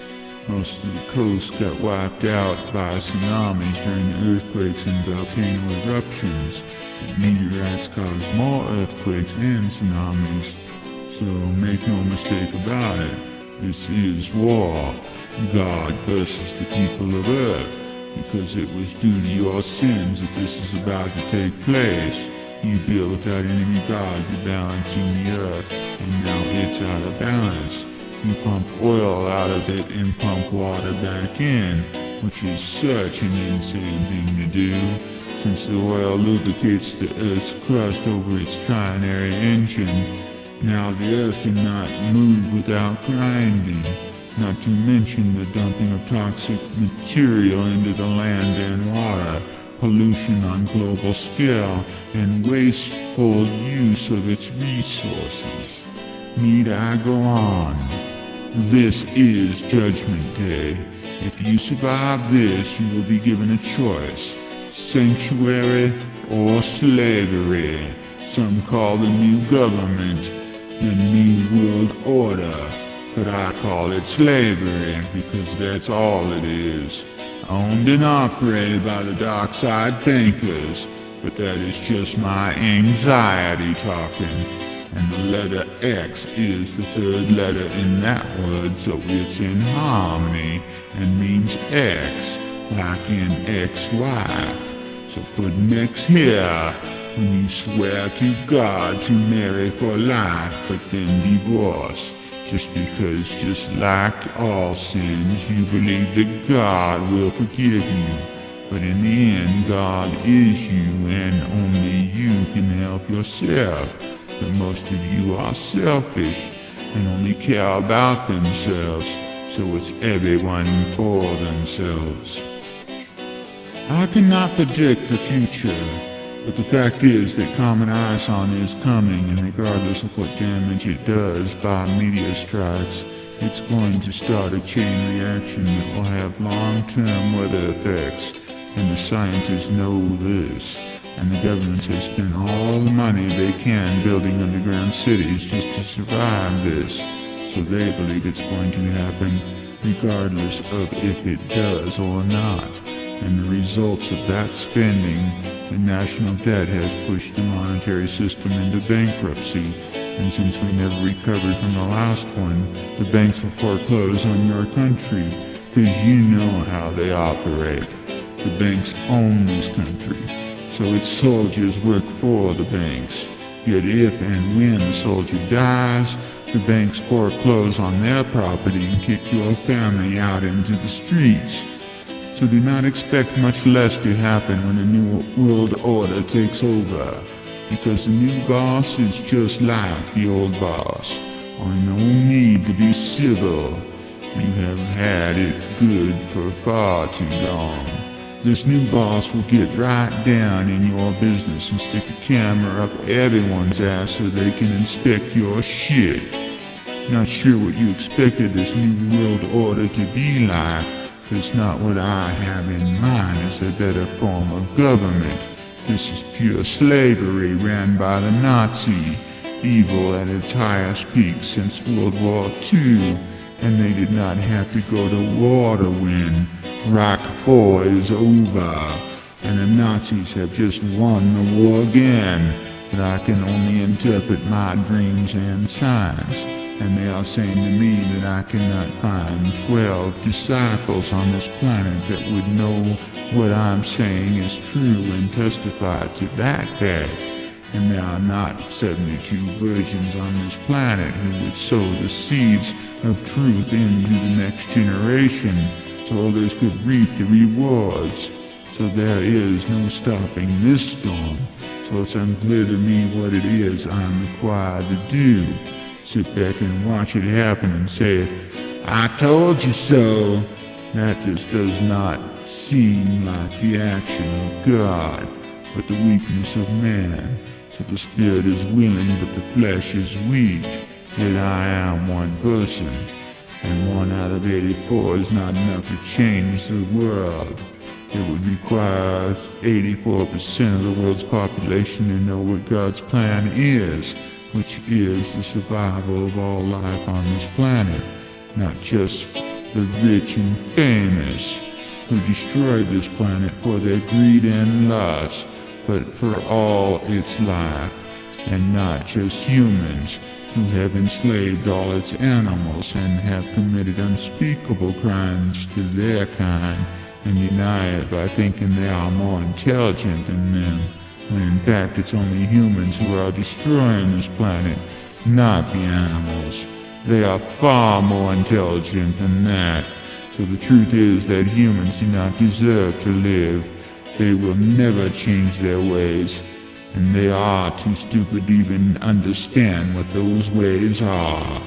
Most of the coast got wiped out by tsunamis during the earthquakes and volcano eruptions. But meteorites cause more earthquakes and tsunamis, so make no mistake about it. This is war. God versus the people of Earth, because it was due to your sins that this is about to take place. You build without any regard to balancing the earth, and now it's out of balance. You pump oil out of it and pump water back in, which is such an insane thing to do, since the oil lubricates the earth's crust over its trinary engine. Now the earth cannot move without grinding, not to mention the dumping of toxic material into the land and water, pollution on global scale, and wasteful use of its resources. Need I go on? This is Judgment Day. If you survive this, you will be given a choice: sanctuary or slavery. Some call the new government the New World Order, but I call it slavery because that's all it is. Owned and operated by the Darkside bankers, but that is just my anxiety talking. And the letter X is the third letter in that word, so it's in harmony and means X, like in ex-wife. So put an X here when you swear to God to marry for life, but then divorce. just because, just like all sins, you believe that God will forgive you. But in the end, God is you, and only you can help yourself. But most of you are selfish and only care about themselves, so it's everyone for themselves. I cannot predict the future, but the fact is that Comet Ison is coming, and regardless of what damage it does by meteor strikes, it's going to start a chain reaction that will have long-term weather effects, and the scientists know this, and the governments have spent all the money they can building underground cities just to survive this, so they believe it's going to happen regardless of if it does or not. And the results of that spending, the national debt has pushed the monetary system into bankruptcy, and since we never recovered from the last one, the banks will foreclose on your country, because you know how they operate. The banks own this country, so its soldiers work for the banks. Yet if and when the soldier dies, the banks foreclose on their property and kick your family out into the streets. So do not expect much less to happen when a new world order takes over, because the new boss is just like the old boss. Only no need to be civil. You have had it good for far too long. This new boss will get right down in your business and stick a camera up everyone's ass so they can inspect your shit. Not sure what you expected this new world order to be like. It's not what I have in mind. It's a better form of government. This is pure slavery ran by the Nazi, evil at its highest peak since World War II, and they did not have to go to war to win. Reich 4 is over, and the Nazis have just won the war again, but I can only interpret my dreams and signs. And they are saying to me that I cannot find 12 disciples on this planet that would know what I'm saying is true and testify to that fact. And there are not 72 virgins on this planet who would sow the seeds of truth into the next generation, so others could reap the rewards. So there is no stopping this storm. So it's unclear to me what it is I'm required to do. Sit back and watch it happen and say, "I told you so." That just does not seem like the action of God, but the weakness of man. So the spirit is willing, but the flesh is weak. Yet I am one person, and 1 out of 84 is not enough to change the world. It would require 84% of the world's population to know what God's plan is, which is the survival of all life on this planet, not just the rich and famous who destroyed this planet for their greed and lust, but for all its life, and not just humans who have enslaved all its animals and have committed unspeakable crimes to their kind and deny it by thinking they are more intelligent than them, when in fact it's only humans who are destroying this planet, not the animals. They are far more intelligent than that. So the truth is that humans do not deserve to live. They will never change their ways, and they are too stupid to even understand what those ways are.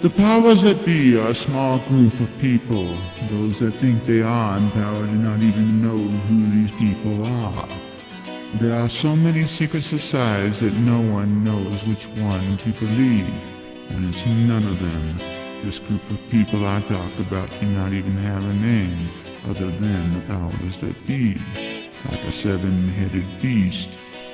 The powers that be are a small group of people. Those that think they are in power do not even know who these people are. There are so many secret societies that no one knows which one to believe, and it's none of them. This group of people I talked about do not even have a name other than the powers that be. Like a 7-headed beast,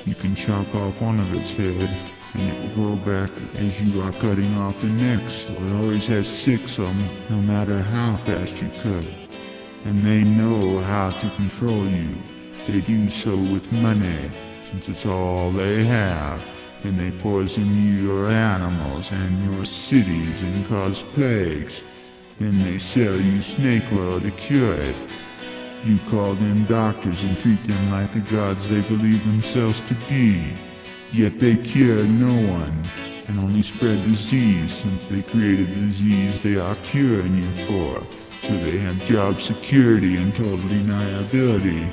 you can chop off one of its head and it will grow back as you are cutting off the next. So it always has 6 of them, no matter how fast you cut. And they know how to control you. They do so with money, since it's all they have, and they poison your animals and your cities and cause plagues. Then they sell you snake oil to cure it. You call them doctors and treat them like the gods they believe themselves to be. Yet they cure no one, and only spread disease, since they created the disease they are curing you for. So they have job security and total deniability.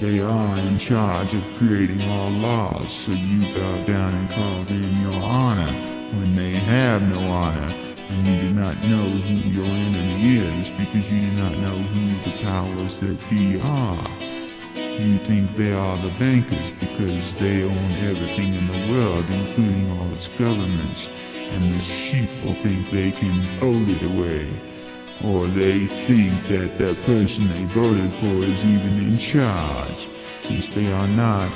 They are in charge of creating all laws, so you bow down and call them your honor, when they have no honor, and you do not know who your enemy is, because you do not know who the powers that be are. You think they are the bankers because they own everything in the world, including all its governments, and the sheep will think they can hold it away. Or they think that the person they voted for is even in charge, since they are not.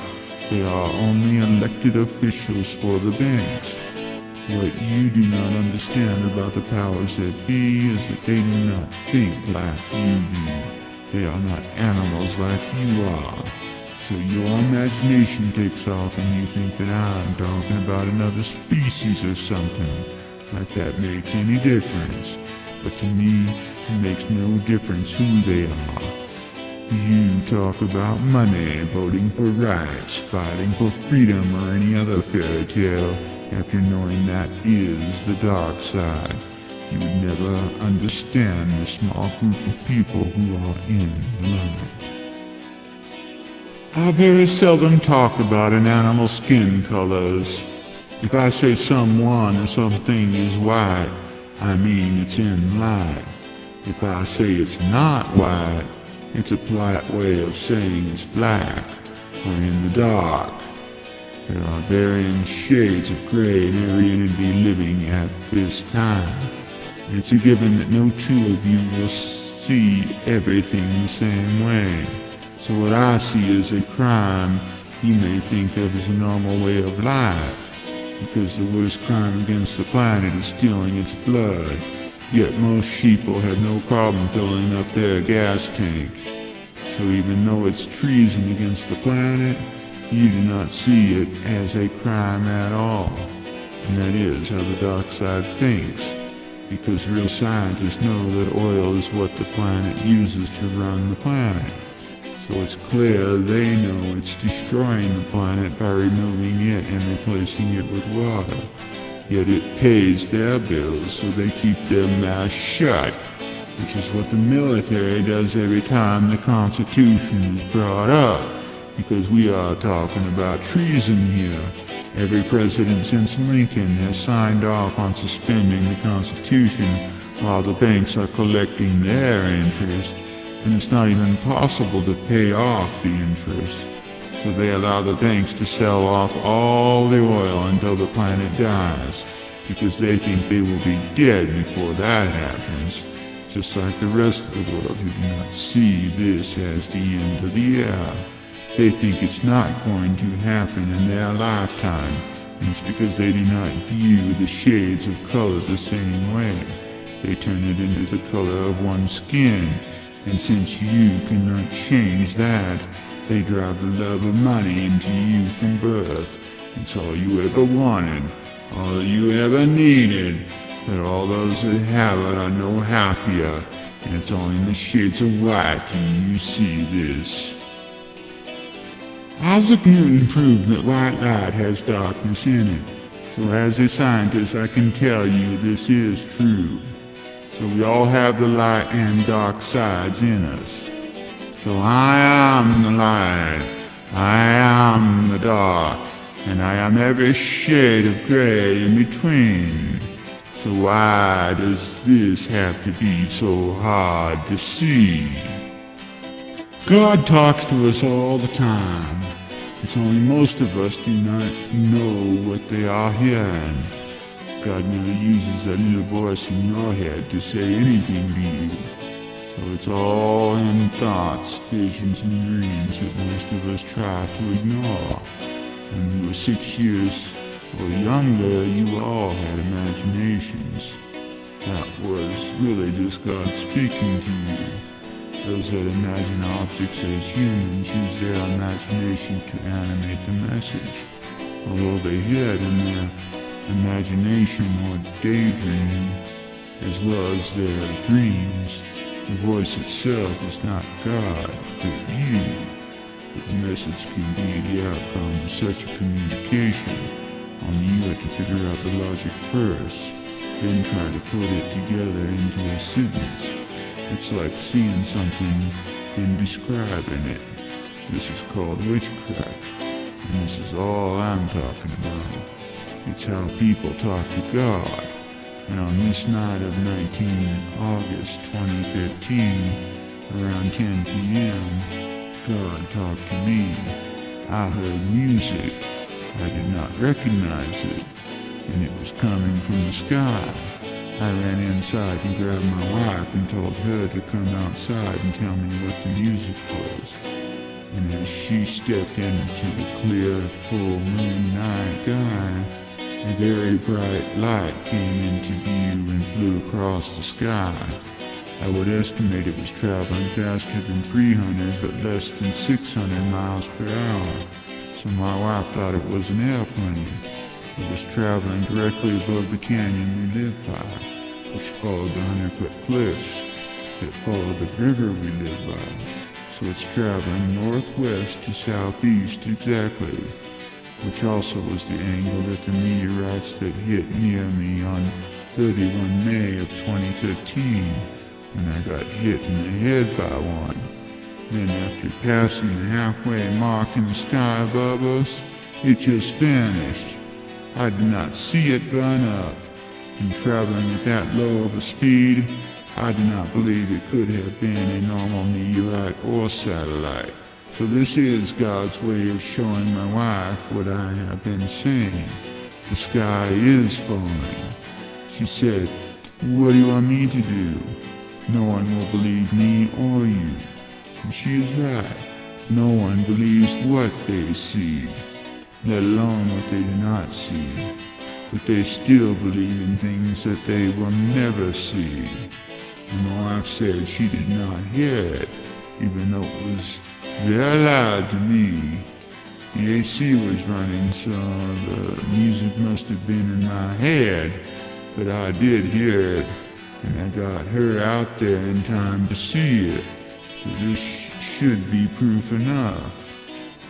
They are only elected officials for the banks. What you do not understand about the powers that be is that they do not think like you do. They are not animals like you are. So your imagination takes off and you think that I'm talking about another species or something. Like that makes any difference. But to me, it makes no difference who they are. You talk about money, voting for rights, fighting for freedom, or any other fairy tale after knowing that is the dark side. You would never understand the small group of people who are in the light. I very seldom talk about an animal's skin colors. If I say someone or something is white, I mean it's in light. If I say it's not white, it's a polite way of saying it's black or in the dark. There are varying shades of gray in every entity living at this time. It's a given that no two of you will see everything the same way. So what I see as a crime, you may think of as a normal way of life, because the worst crime against the planet is stealing its blood. Yet most sheep will have no problem filling up their gas tank. So even though it's treason against the planet, you do not see it as a crime at all. And that is how the dark side thinks. Because real scientists know that oil is what the planet uses to run the planet. So it's clear they know it's destroying the planet by removing it and replacing it with water. Yet it pays their bills, so they keep their mouths shut, which is what the military does every time the Constitution is brought up, because we are talking about treason here. Every president since Lincoln has signed off on suspending the Constitution while the banks are collecting their interest, and it's not even possible to pay off the interest. So they allow the banks to sell off all the oil until the planet dies, because they think they will be dead before that happens, just like the rest of the world who do not see this as the end of the era. They think it's not going to happen in their lifetime, and it's because they do not view the shades of color the same way. They turn it into the color of one's skin, and since you cannot change that, they drive the love of money into you from birth. It's all you ever wanted, all you ever needed, but all those that have it are no happier, and it's only in the shades of white do you see this. Isaac Newton proved that white light has darkness in it. So as a scientist, I can tell you this is true. So we all have the light and dark sides in us. So I am the light, I am the dark, and I am every shade of gray in between. So why does this have to be so hard to see? God talks to us all the time. It's only most of us do not know what they are hearing. God never uses that little voice in your head to say anything to you. So it's all in thoughts, visions, and dreams that most of us try to ignore. When you were 6 years or younger, you all had imaginations. That was really just God speaking to you. Those that imagine objects as humans use their imagination to animate the message. Although they hear it in their imagination or daydream, as well as their dreams, the voice itself is not God, but you. But the message can be the outcome of such a communication. Only you had to figure out the logic first, then try to put it together into a sentence. It's like seeing something, then describing it. This is called witchcraft, and this is all I'm talking about. It's how people talk to God. And on this night of August 2015, around 10 p.m., God talked to me. I heard music. I did not recognize it, and it was coming from the sky. I ran inside and grabbed my wife and told her to come outside and tell me what the music was. And as she stepped into the clear, full moon night sky, a very bright light came into view and flew across the sky. I would estimate it was traveling faster than 300 but less than 600 miles per hour. So my wife thought it was an airplane. It was traveling directly above the canyon we lived by, which followed the 100-foot cliffs that followed the river we lived by. So it's traveling northwest to southeast exactly, which also was the angle that the meteorites that hit near me on 31 May of 2013, when I got hit in the head by one. Then after passing the halfway mark in the sky above us, it just vanished. I did not see it burn up, and traveling at that low of a speed, I do not believe it could have been a normal meteorite or satellite. So this is God's way of showing my wife what I have been saying. The sky is falling. She said, "What do you want me to do? No one will believe me or you." And she is right. No one believes what they see, let alone what they do not see. But they still believe in things that they will never see. And my wife said she did not hear it, even though it was very loud to me. The AC was running, so the music must have been in my head, but I did hear it, and I got her out there in time to see it. So this should be proof enough,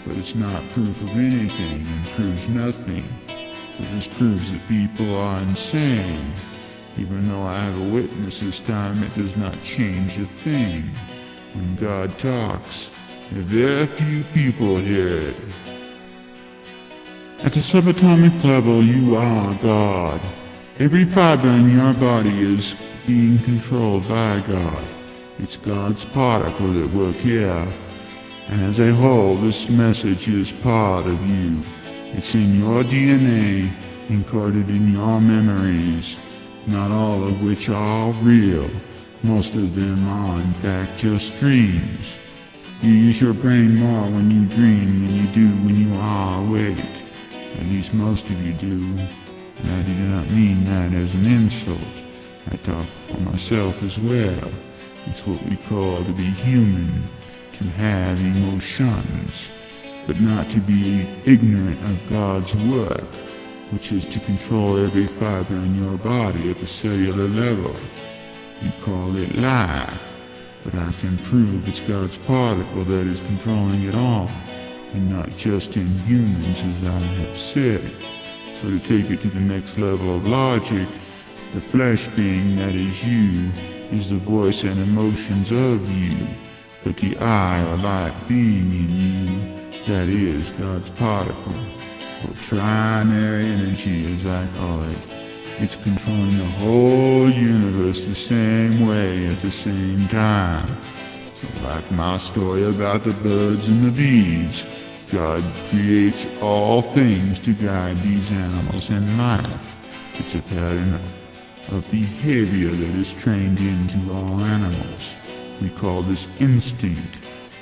but it's not proof of anything and proves nothing. So this proves that people are insane. Even though I have a witness this time, it does not change a thing. When God talks, very few people hear it. At the subatomic level, you are God. Every fiber in your body is being controlled by God. It's God's particle that work here. And as a whole, this message is part of you. It's in your DNA, encoded in your memories, not all of which are real. Most of them are in fact just dreams. You use your brain more when you dream than you do when you are awake. At least most of you do. And I do not mean that as an insult. I talk for myself as well. It's what we call to be human, to have emotions, but not to be ignorant of God's work, which is to control every fiber in your body at the cellular level. You call it life, but I can prove it's God's particle that is controlling it all, and not just in humans as I have said. So to take it to the next level of logic, the flesh being that is you is the voice and emotions of you, but the I or light being in you, that is God's particle, or trinary energy as I call it. It's controlling the whole universe the same way at the same time. So like my story about the birds and the bees, God creates all things to guide these animals in life. It's a pattern of behavior that is trained into all animals. We call this instinct.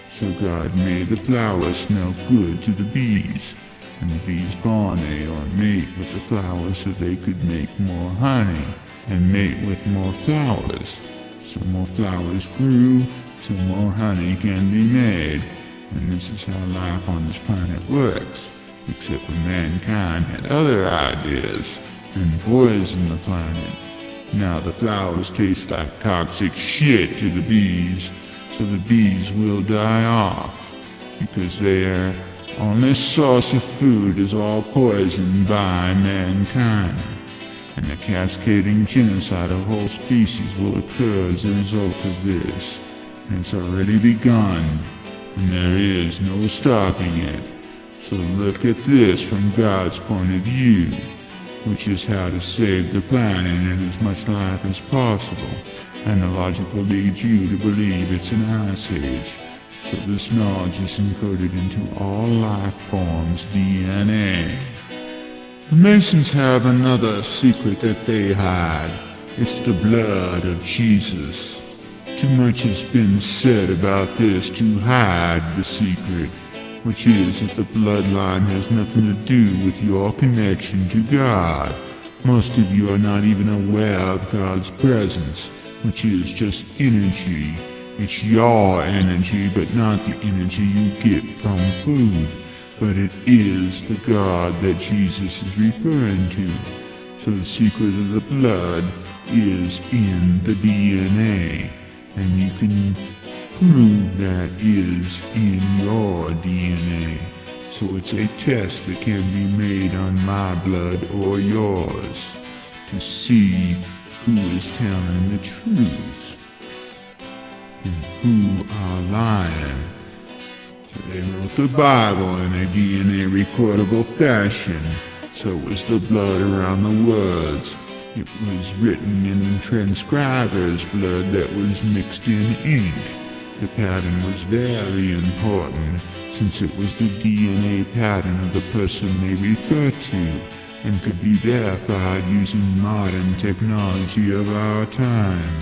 So God made the flowers smell good to the bees, and the bees pollinate or mate with the flowers so they could make more honey and mate with more flowers. So more flowers grew, so more honey can be made. And this is how life on this planet works, except for mankind had other ideas and poisoned the planet. Now the flowers taste like toxic shit to the bees, so the bees will die off, because they are Only source of food is all poisoned by mankind, and the cascading genocide of whole species will occur as a result of this. And it's already begun, and there is no stopping it. So look at this from God's point of view, which is how to save the planet in as much life as possible, and the logic will lead you to believe it's an ice age. So this knowledge is encoded into all life forms' DNA. The Masons have another secret that they hide. It's the blood of Jesus. Too much has been said about this to hide the secret, which is that the bloodline has nothing to do with your connection to God. Most of you are not even aware of God's presence, which is just energy. It's your energy, but not the energy you get from food. But it is the God that Jesus is referring to. So the secret of the blood is in the DNA. And you can prove that is in your DNA. So it's a test that can be made on my blood or yours to see who is telling the truth and who are lying. So they wrote the Bible in a DNA recordable fashion, so was the blood around the words. It was written in transcriber's blood that was mixed in ink. The pattern was very important, since it was the DNA pattern of the person they referred to, and could be verified using modern technology of our time.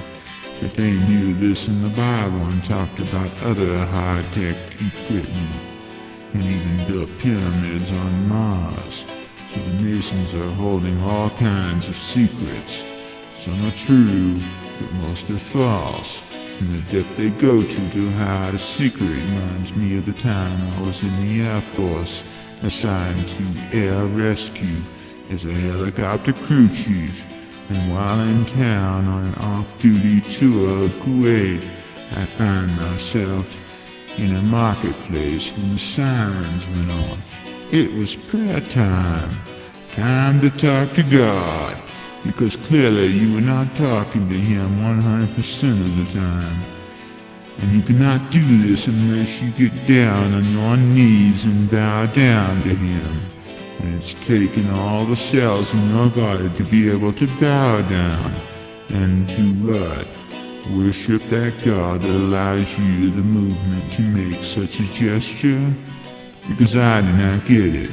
But they knew this in the Bible and talked about other high-tech equipment, and even built pyramids on Mars. So the Masons are holding all kinds of secrets. Some are true, but most are false. And the depth they go to hide a secret reminds me of the time I was in the Air Force, assigned to air rescue as a helicopter crew chief. And while in town on an off-duty tour of Kuwait, I found myself in a marketplace when the sirens went off. It was prayer time. Time to talk to God, because clearly you were not talking to Him 100% of the time. And you cannot do this unless you get down on your knees and bow down to Him. And it's taken all the cells in your body to be able to bow down and to what? Worship that God that allows you the movement to make such a gesture? Because I did not get it.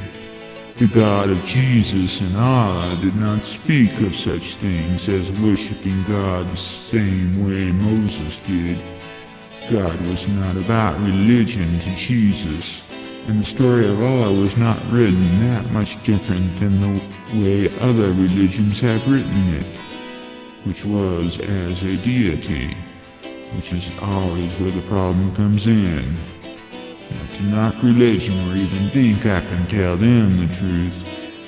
The God of Jesus and Allah did not speak of such things as worshiping God the same way Moses did. God was not about religion to Jesus. And the story of Allah was not written that much different than the way other religions have written it, which was as a deity, which is always where the problem comes in. Not to knock religion or even think I can tell them the truth,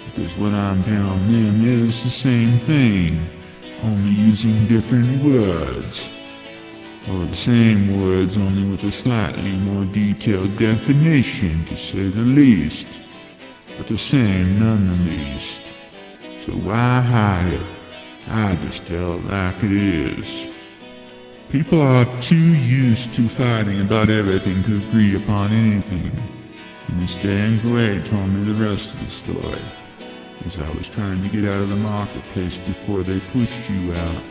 because what I'm telling them is the same thing, only using different words. Or the same words, only with a slightly more detailed definition, to say the least, but the same none the least. So why hide it? I just tell it like it is. People are too used to fighting about everything to agree upon anything. And this Dan Gray told me the rest of the story. As I was trying to get out of the marketplace before they pushed you out,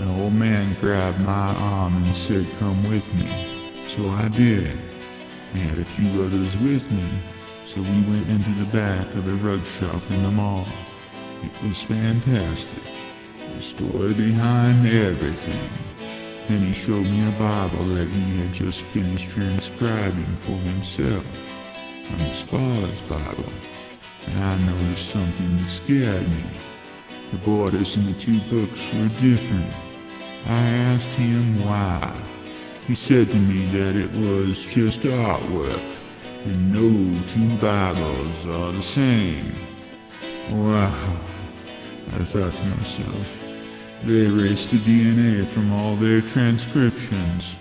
an old man grabbed my arm and said, "Come with me." So I did. I had a few others with me, so we went into the back of the rug shop in the mall. It was fantastic. The story behind everything. Then he showed me a Bible that he had just finished transcribing for himself from his father's Bible. And I noticed something that scared me. The borders in the two books were different. I asked him why. He said to me that it was just artwork, and no two Bibles are the same. Wow, I thought to myself. They erased the DNA from all their transcriptions.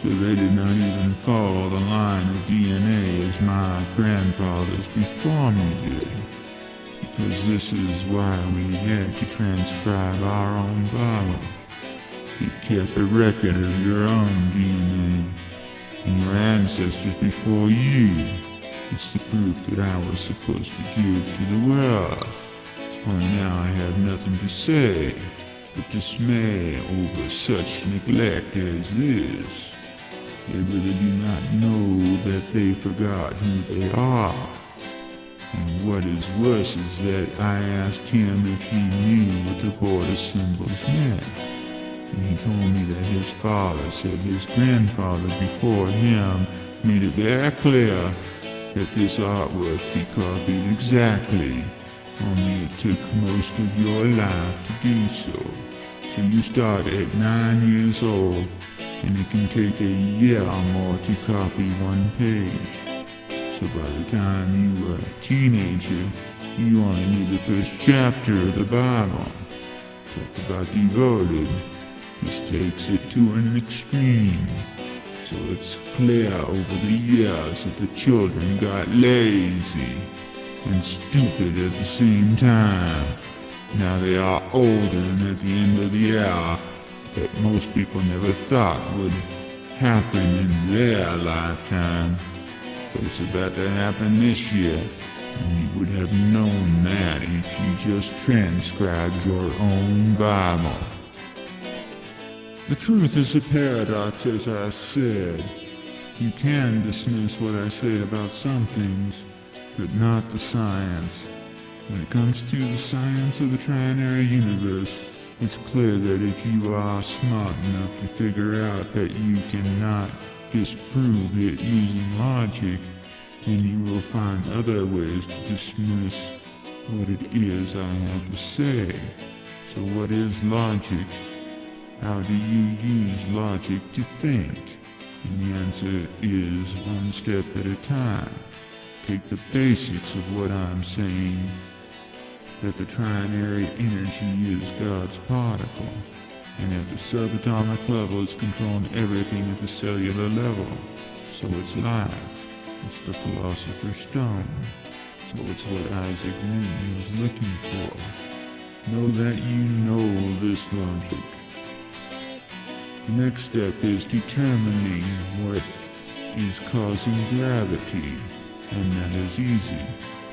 So they did not even follow the line of DNA as my grandfathers before me did. Because this is why we had to transcribe our own Bible. You kept a record of your own DNA and your ancestors before you. It's the proof that I was supposed to give to the world. Only now I have nothing to say but dismay over such neglect as this. They really do not know that they forgot who they are. And what is worse is that I asked him if he knew what the border symbols meant. And he told me that his father said his grandfather before him made it very clear that this artwork be copied exactly, only it took most of your life to do so. So you start at 9 years old, and it can take a year or more to copy one page. So by the time you were a teenager, you only knew the first chapter of the Bible. Talk about devoted. This takes it to an extreme. So it's clear over the years that the children got lazy and stupid at the same time. Now they are older and at the end of the year that most people never thought would happen in their lifetime. But it's about to happen this year, and you would have known that if you just transcribed your own Bible. The truth is a paradox, as I said. You can dismiss what I say about some things, but not the science. When it comes to the science of the Trinary universe, it's clear that if you are smart enough to figure out that you cannot disprove it using logic, then you will find other ways to dismiss what it is I have to say. So what is logic? How do you use logic to think? And the answer is one step at a time. Take the basics of what I'm saying, that the trinary energy is God's particle, and at the subatomic level it's controlling everything at the cellular level. So it's life. It's the Philosopher's Stone. So it's what Isaac Newton was looking for. Know that you know this logic. The next step is determining what is causing gravity, and that is easy.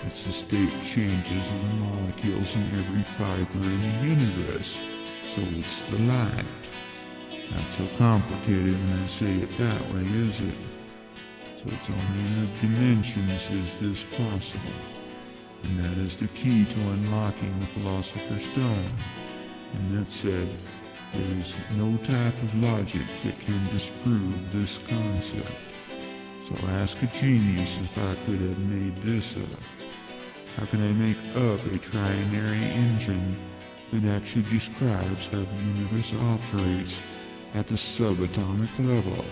It's the state changes of the molecules in every fiber in the universe, so it's the light. Not so complicated when I say it that way, is it? So it's only in the dimensions is this possible, and that is the key to unlocking the Philosopher's Stone. And that said, there is no type of logic that can disprove this concept. So ask a genius if I could have made this up. How can I make up a trinary engine that actually describes how the universe operates at the subatomic level?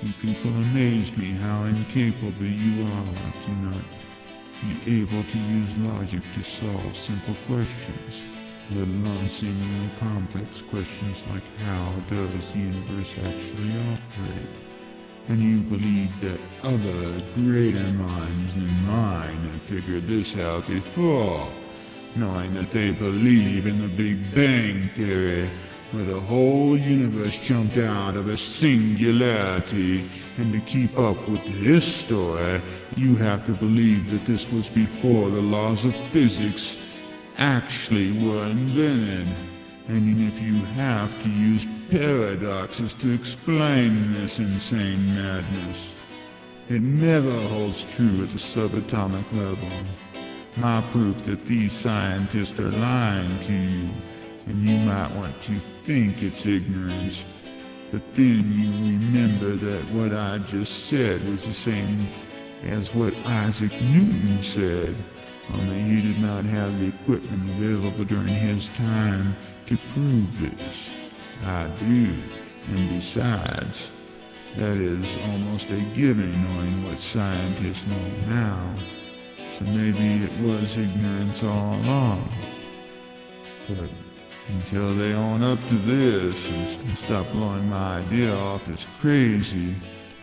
You people amaze me how incapable you are to not be able to use logic to solve simple questions, let alone seemingly complex questions like how does the universe actually operate? And you believe that other greater minds than mine have figured this out before, knowing that they believe in the Big Bang Theory, where the whole universe jumped out of a singularity, and to keep up with this story, you have to believe that this was before the laws of physics actually were invented. And if you have to use paradoxes to explain this insane madness, it never holds true at the subatomic level. My proof that these scientists are lying to you, and you might want to think it's ignorance, but then you remember that what I just said was the same as what Isaac Newton said, only he did not have the equipment available during his time to prove this. I do, and besides, that is almost a given knowing what scientists know now, so maybe it was ignorance all along. But Until they own up to this and stop blowing my idea off as crazy,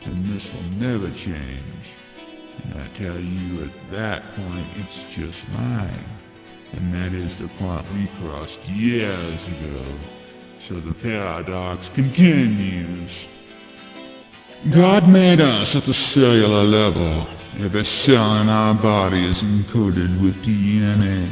then this will never change. And I tell you, at that point, it's just mine. And that is the point we crossed years ago. So the paradox continues. God made us at the cellular level. Every cell in our body is encoded with DNA.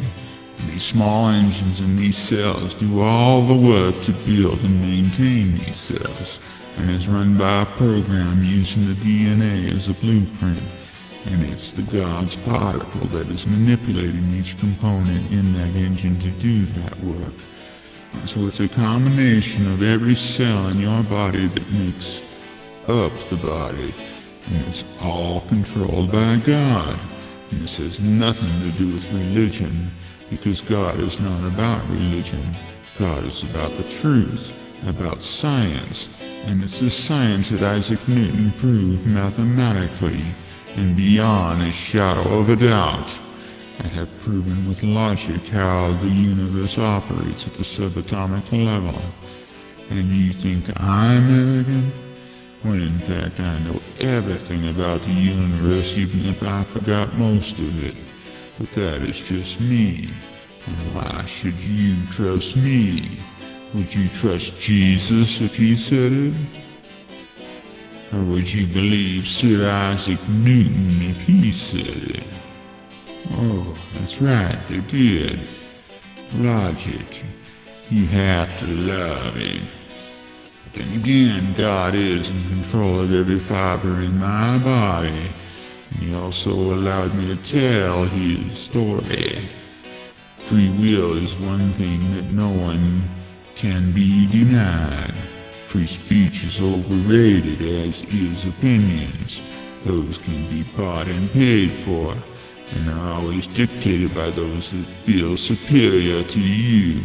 These small engines in these cells do all the work to build and maintain these cells, and is run by a program using the DNA as a blueprint. And it's the God's particle that is manipulating each component in that engine to do that work. And so it's a combination of every cell in your body that makes up the body, and it's all controlled by God. And this has nothing to do with religion, because God is not about religion. God is about the truth, about science, and it's the science that Isaac Newton proved mathematically and beyond a shadow of a doubt. I have proven with logic how the universe operates at the subatomic level. And you think I'm arrogant? When in fact I know everything about the universe, even if I forgot most of it. But that is just me. And why should you trust me? Would you trust Jesus if he said it? Or would you believe Sir Isaac Newton if he said it? Oh, that's right, they did. Logic. You have to love it. But then again, God is in control of every fiber in my body. And he also allowed me to tell his story. Free will is one thing that no one can be denied. Free speech is overrated, as is opinions. Those can be bought and paid for, and are always dictated by those that feel superior to you.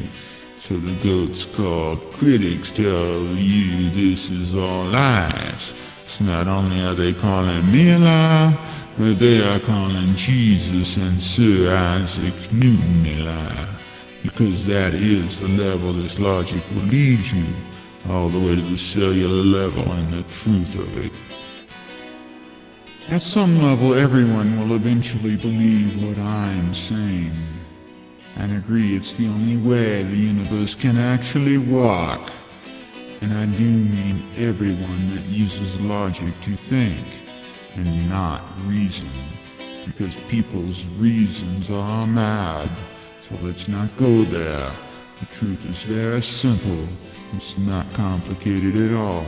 So the goats called critics tell you this is all lies. So not only are they calling me a lie, but they are calling Jesus and Sir Isaac Newton a lie. Because that is the level this logic will lead you, all the way to the cellular level and the truth of it. At some level, everyone will eventually believe what I'm saying, and agree it's the only way the universe can actually work. And I do mean everyone that uses logic to think, and not reason, because people's reasons are mad. So let's not go there. The truth is very simple. It's not complicated at all.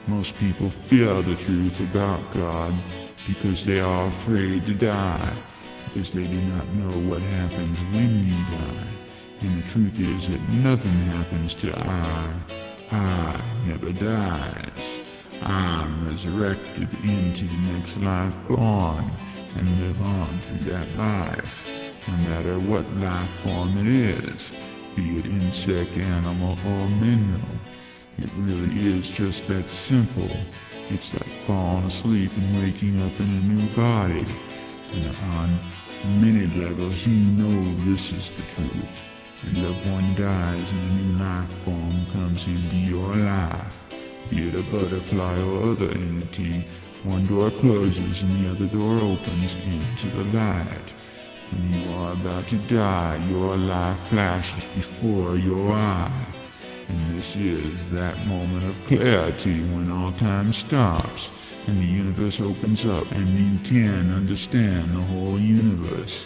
Most people fear the truth about God because they are afraid to die, because they do not know what happens when you die. And the truth is that nothing happens to I never dies. I'm resurrected into the next life born, and live on through that life, no matter what life form it is, be it insect, animal, or mineral. It really is just that simple. It's like falling asleep and waking up in a new body. And on many levels, you know this is the truth. A loved one dies and a new life form comes into your life. Be it a butterfly or other entity, one door closes and the other door opens into the light. When you are about to die, your life flashes before your eye. And this is that moment of clarity when all time stops and the universe opens up and you can understand the whole universe.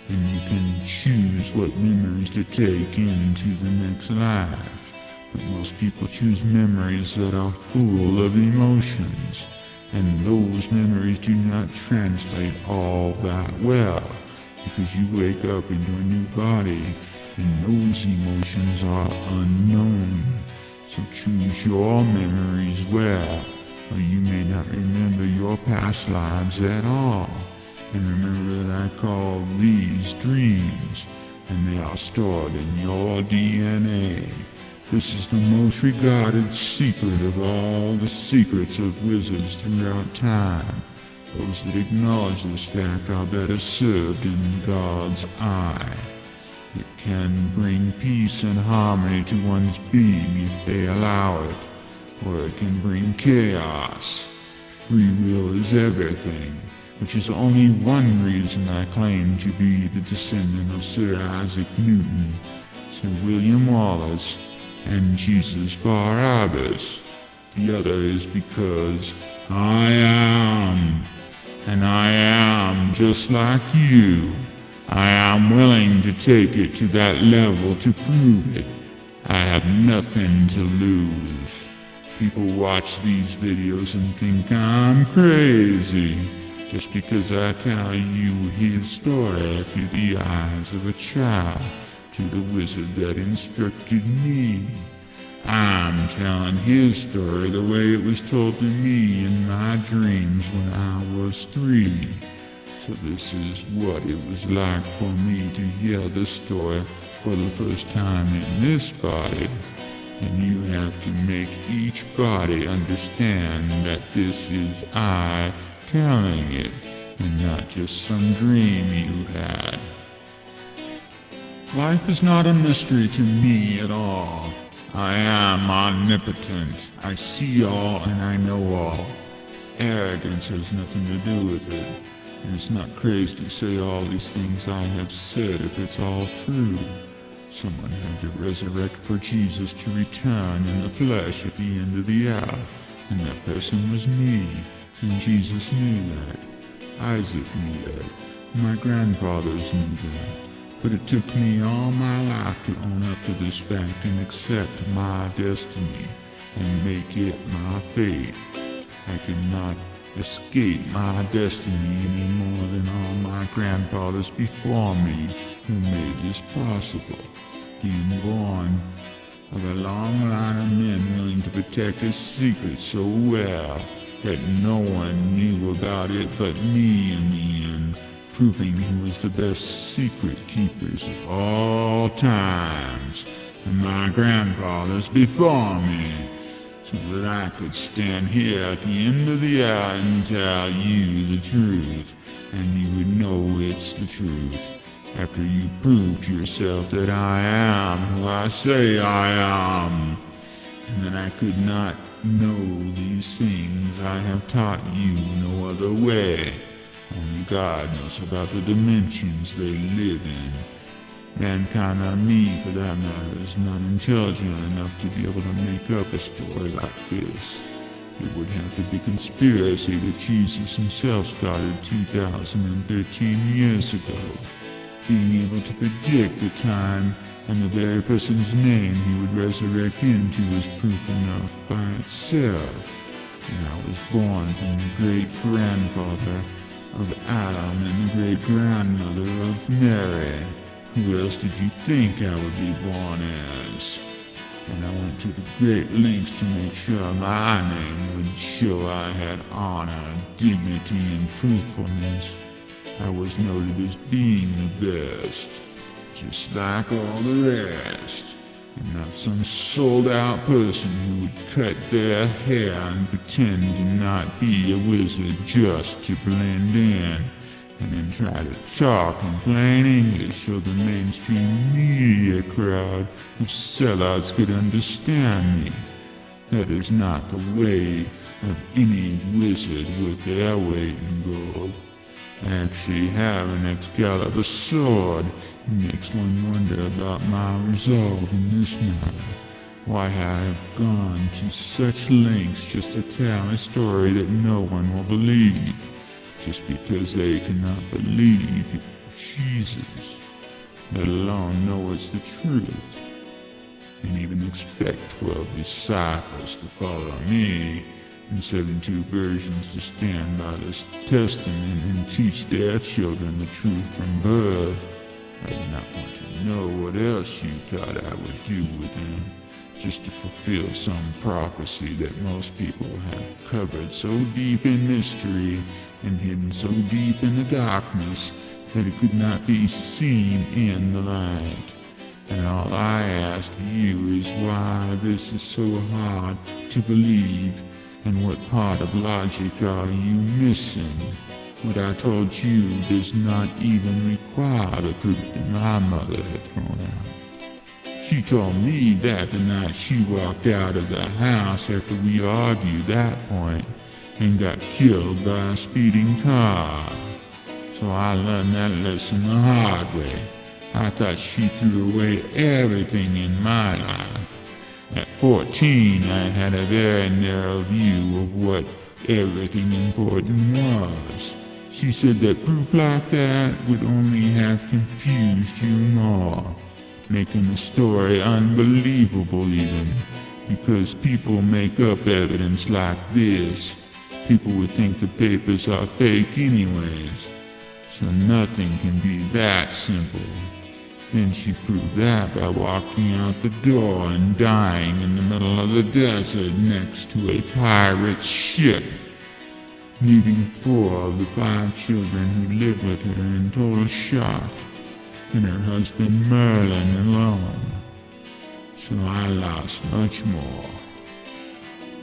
And you can choose what memories to take into the next life. But most people choose memories that are full of emotions, and those memories do not translate all that well, because you wake up into a new body, and those emotions are unknown. So choose your memories well, or you may not remember your past lives at all. And remember that I call these dreams, and they are stored in your DNA. This is the most regarded secret of all the secrets of wizards throughout time. Those that acknowledge this fact are better served in God's eye. It can bring peace and harmony to one's being if they allow it, or it can bring chaos. Free will is everything, which is only one reason I claim to be the descendant of Sir Isaac Newton, Sir William Wallace, and Jesus Barabbas. The other is because I am, and I am just like you. I am willing to take it to that level to prove it. I have nothing to lose. People watch these videos and think I'm crazy, just because I tell you his story through the eyes of a child, to the wizard that instructed me. I'm telling his story the way it was told to me in my dreams when I was 3. So this is what it was like for me to hear the story for the first time in this body. And you have to make each body understand that this is I telling it, and not just some dream you had. Life is not a mystery to me at all. I am omnipotent. I see all and I know all. Arrogance has nothing to do with it. And it's not crazy to say all these things I have said if it's all true. Someone had to resurrect for Jesus to return in the flesh at the end of the hour, and that person was me, and Jesus knew that. Isaac knew that. My grandfathers knew that. But it took me all my life to own up to this fact and accept my destiny and make it my fate. I cannot escape my destiny any more than all my grandfathers before me who made this possible. Being born of a long line of men willing to protect a secret so well that no one knew about it but me in the end, proving he was the best secret keepers of all times, and my grandfathers before me, so that I could stand here at the end of the hour and tell you the truth, and you would know it's the truth, after you prove to yourself that I am who I say I am, and that I could not know these things I have taught you no other way. Only God knows about the dimensions they live in. Mankind, or me for that matter, is not intelligent enough to be able to make up a story like this. It would have to be conspiracy that Jesus himself started 2013 years ago. Being able to predict the time and the very person's name he would resurrect into is proof enough by itself. And I was born from the great-grandfather of Adam and the great-grandmother of Mary. Who else did you think I would be born as? And I went to the great lengths to make sure my name would show I had honor, dignity, and truthfulness. I was noted as being the best, just like all the rest, and not some sold-out person who would cut their hair and pretend to not be a wizard just to blend in, and then try to talk in plain English so the mainstream media crowd of sellouts could understand me. That is not the way of any wizard with their weight in gold. I actually have an Excalibur sword. It makes one wonder about my resolve in this matter. Why I have gone to such lengths just to tell a story that no one will believe, just because they cannot believe in Jesus, let alone know it's the truth, and even expect 12 disciples to follow me, and 72 virgins to stand by this testament and teach their children the truth from birth. I do not want to know what else you thought I would do with them, just to fulfill some prophecy that most people have covered so deep in mystery and hidden so deep in the darkness that it could not be seen in the light. And all I ask you is why this is so hard to believe, and what part of logic are you missing? What I told you does not even require the proof that my mother had thrown out. She told me that the night she walked out of the house after we argued that point and got killed by a speeding car. So I learned that lesson the hard way. I thought she threw away everything in my life. At 14, I had a very narrow view of what everything important was. She said that proof like that would only have confused you more, making the story unbelievable even, because people make up evidence like this. People would think the papers are fake anyways, so nothing can be that simple. Then she proved that by walking out the door and dying in the middle of the desert next to a pirate's ship, leaving 4 of the 5 children who lived with her in total shock, and her husband Merlin alone. So I lost much more.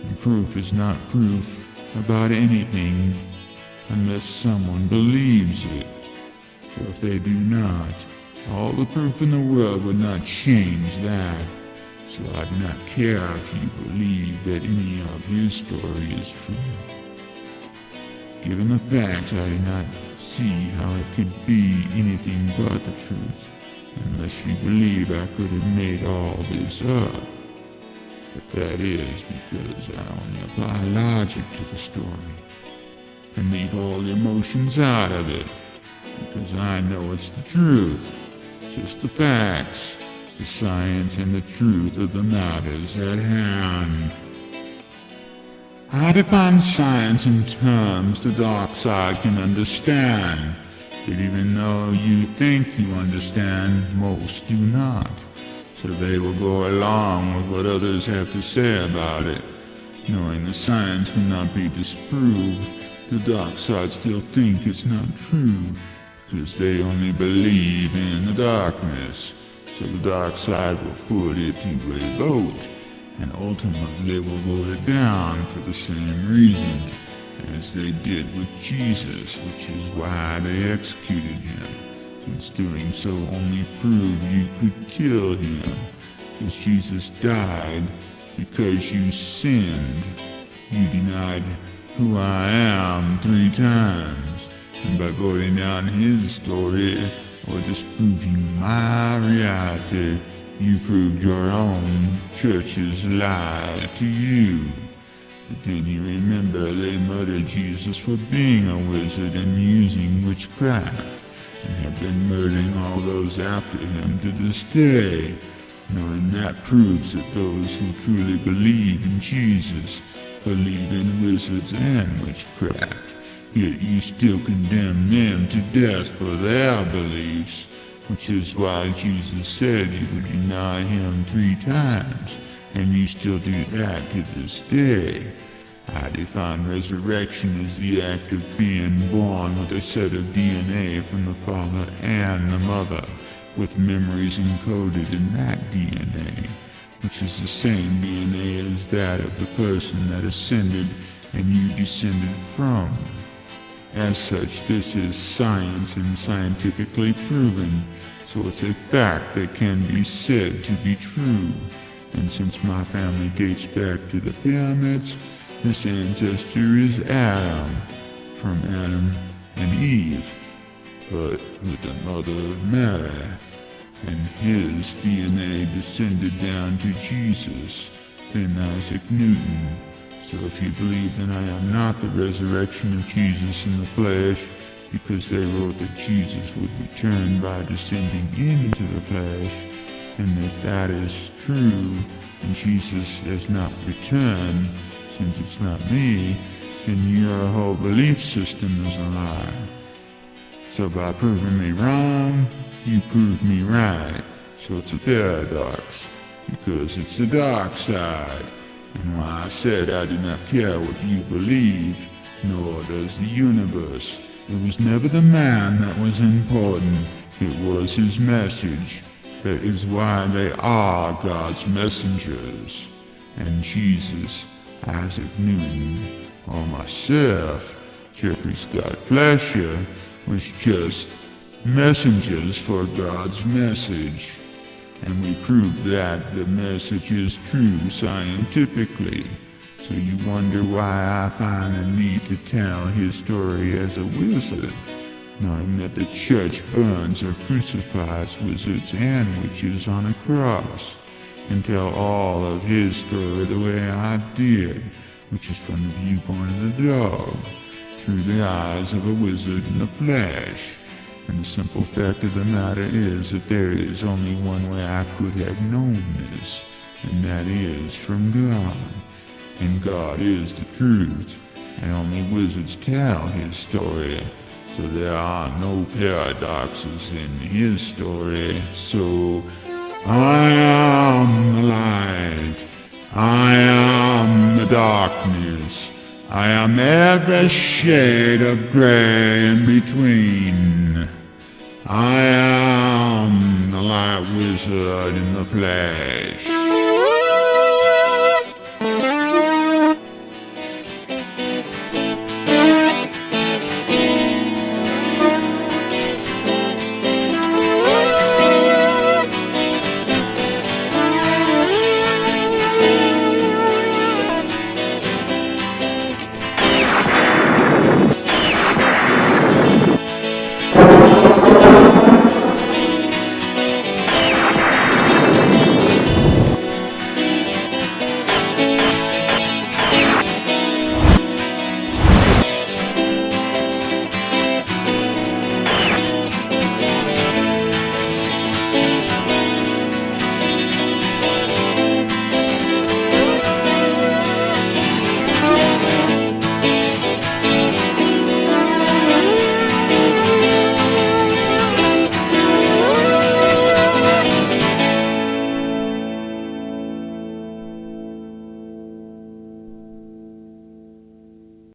And proof is not proof about anything unless someone believes it. So if they do not, all the proof in the world would not change that. So I do not care if you believe that any of his story is true. Given the facts, I do not see how it could be anything but the truth, unless you believe I could have made all this up. But that is because I only apply logic to the story, and leave all the emotions out of it, because I know it's the truth, just the facts, the science and the truth of the matters at hand. I define science in terms the dark side can understand, but even though you think you understand, most do not. So they will go along with what others have to say about it. Knowing the science cannot be disproved, the dark side still think it's not true, because they only believe in the darkness. So the dark side will put it to a vote, and ultimately they will vote it down for the same reason as they did with Jesus, which is why they executed him, since doing so only proved you could kill him, because Jesus died because you sinned. You denied who I am 3 times, and by voting down his story or disproving my reality, you proved your own church's lie to you. But then you remember they murdered Jesus for being a wizard and using witchcraft, and have been murdering all those after him to this day. Knowing that proves that those who truly believe in Jesus believe in wizards and witchcraft, yet you still condemn them to death for their beliefs, which is why Jesus said you would deny him 3 times, and you still do that to this day. I define resurrection as the act of being born with a set of DNA from the father and the mother, with memories encoded in that DNA, which is the same DNA as that of the person that ascended and you descended from. As such, this is science and scientifically proven, so it's a fact that can be said to be true. And since my family dates back to the pyramids, this ancestor is Adam, from Adam and Eve, but with the mother of Mary, and his DNA descended down to Jesus, then Isaac Newton. So if you believe that I am not the resurrection of Jesus in the flesh, because they wrote that Jesus would return by descending into the flesh, and if that is true, and Jesus has not returned, since it's not me, then your whole belief system is a lie. So by proving me wrong, you prove me right. So it's a paradox, because it's the dark side. And why I said I do not care what you believe, nor does the universe. It was never the man that was important, it was his message. That is why they are God's messengers. And Jesus, Isaac Newton, or myself, Jeffrey Scott Flesh was just messengers for God's message. And we proved that the message is true scientifically. So you wonder why I find the need to tell his story as a wizard, knowing that the church burns or crucifies wizards and witches on a cross, and tell all of his story the way I did, which is from the viewpoint of the dog, through the eyes of a wizard in the flesh. And the simple fact of the matter is that there is only one way I could have known this, and that is from God. And God is the truth, and only wizards tell his story, so there are no paradoxes in his story. So, I am the light, I am the darkness, I am every shade of gray in between. I am the Light Wizard in the flesh.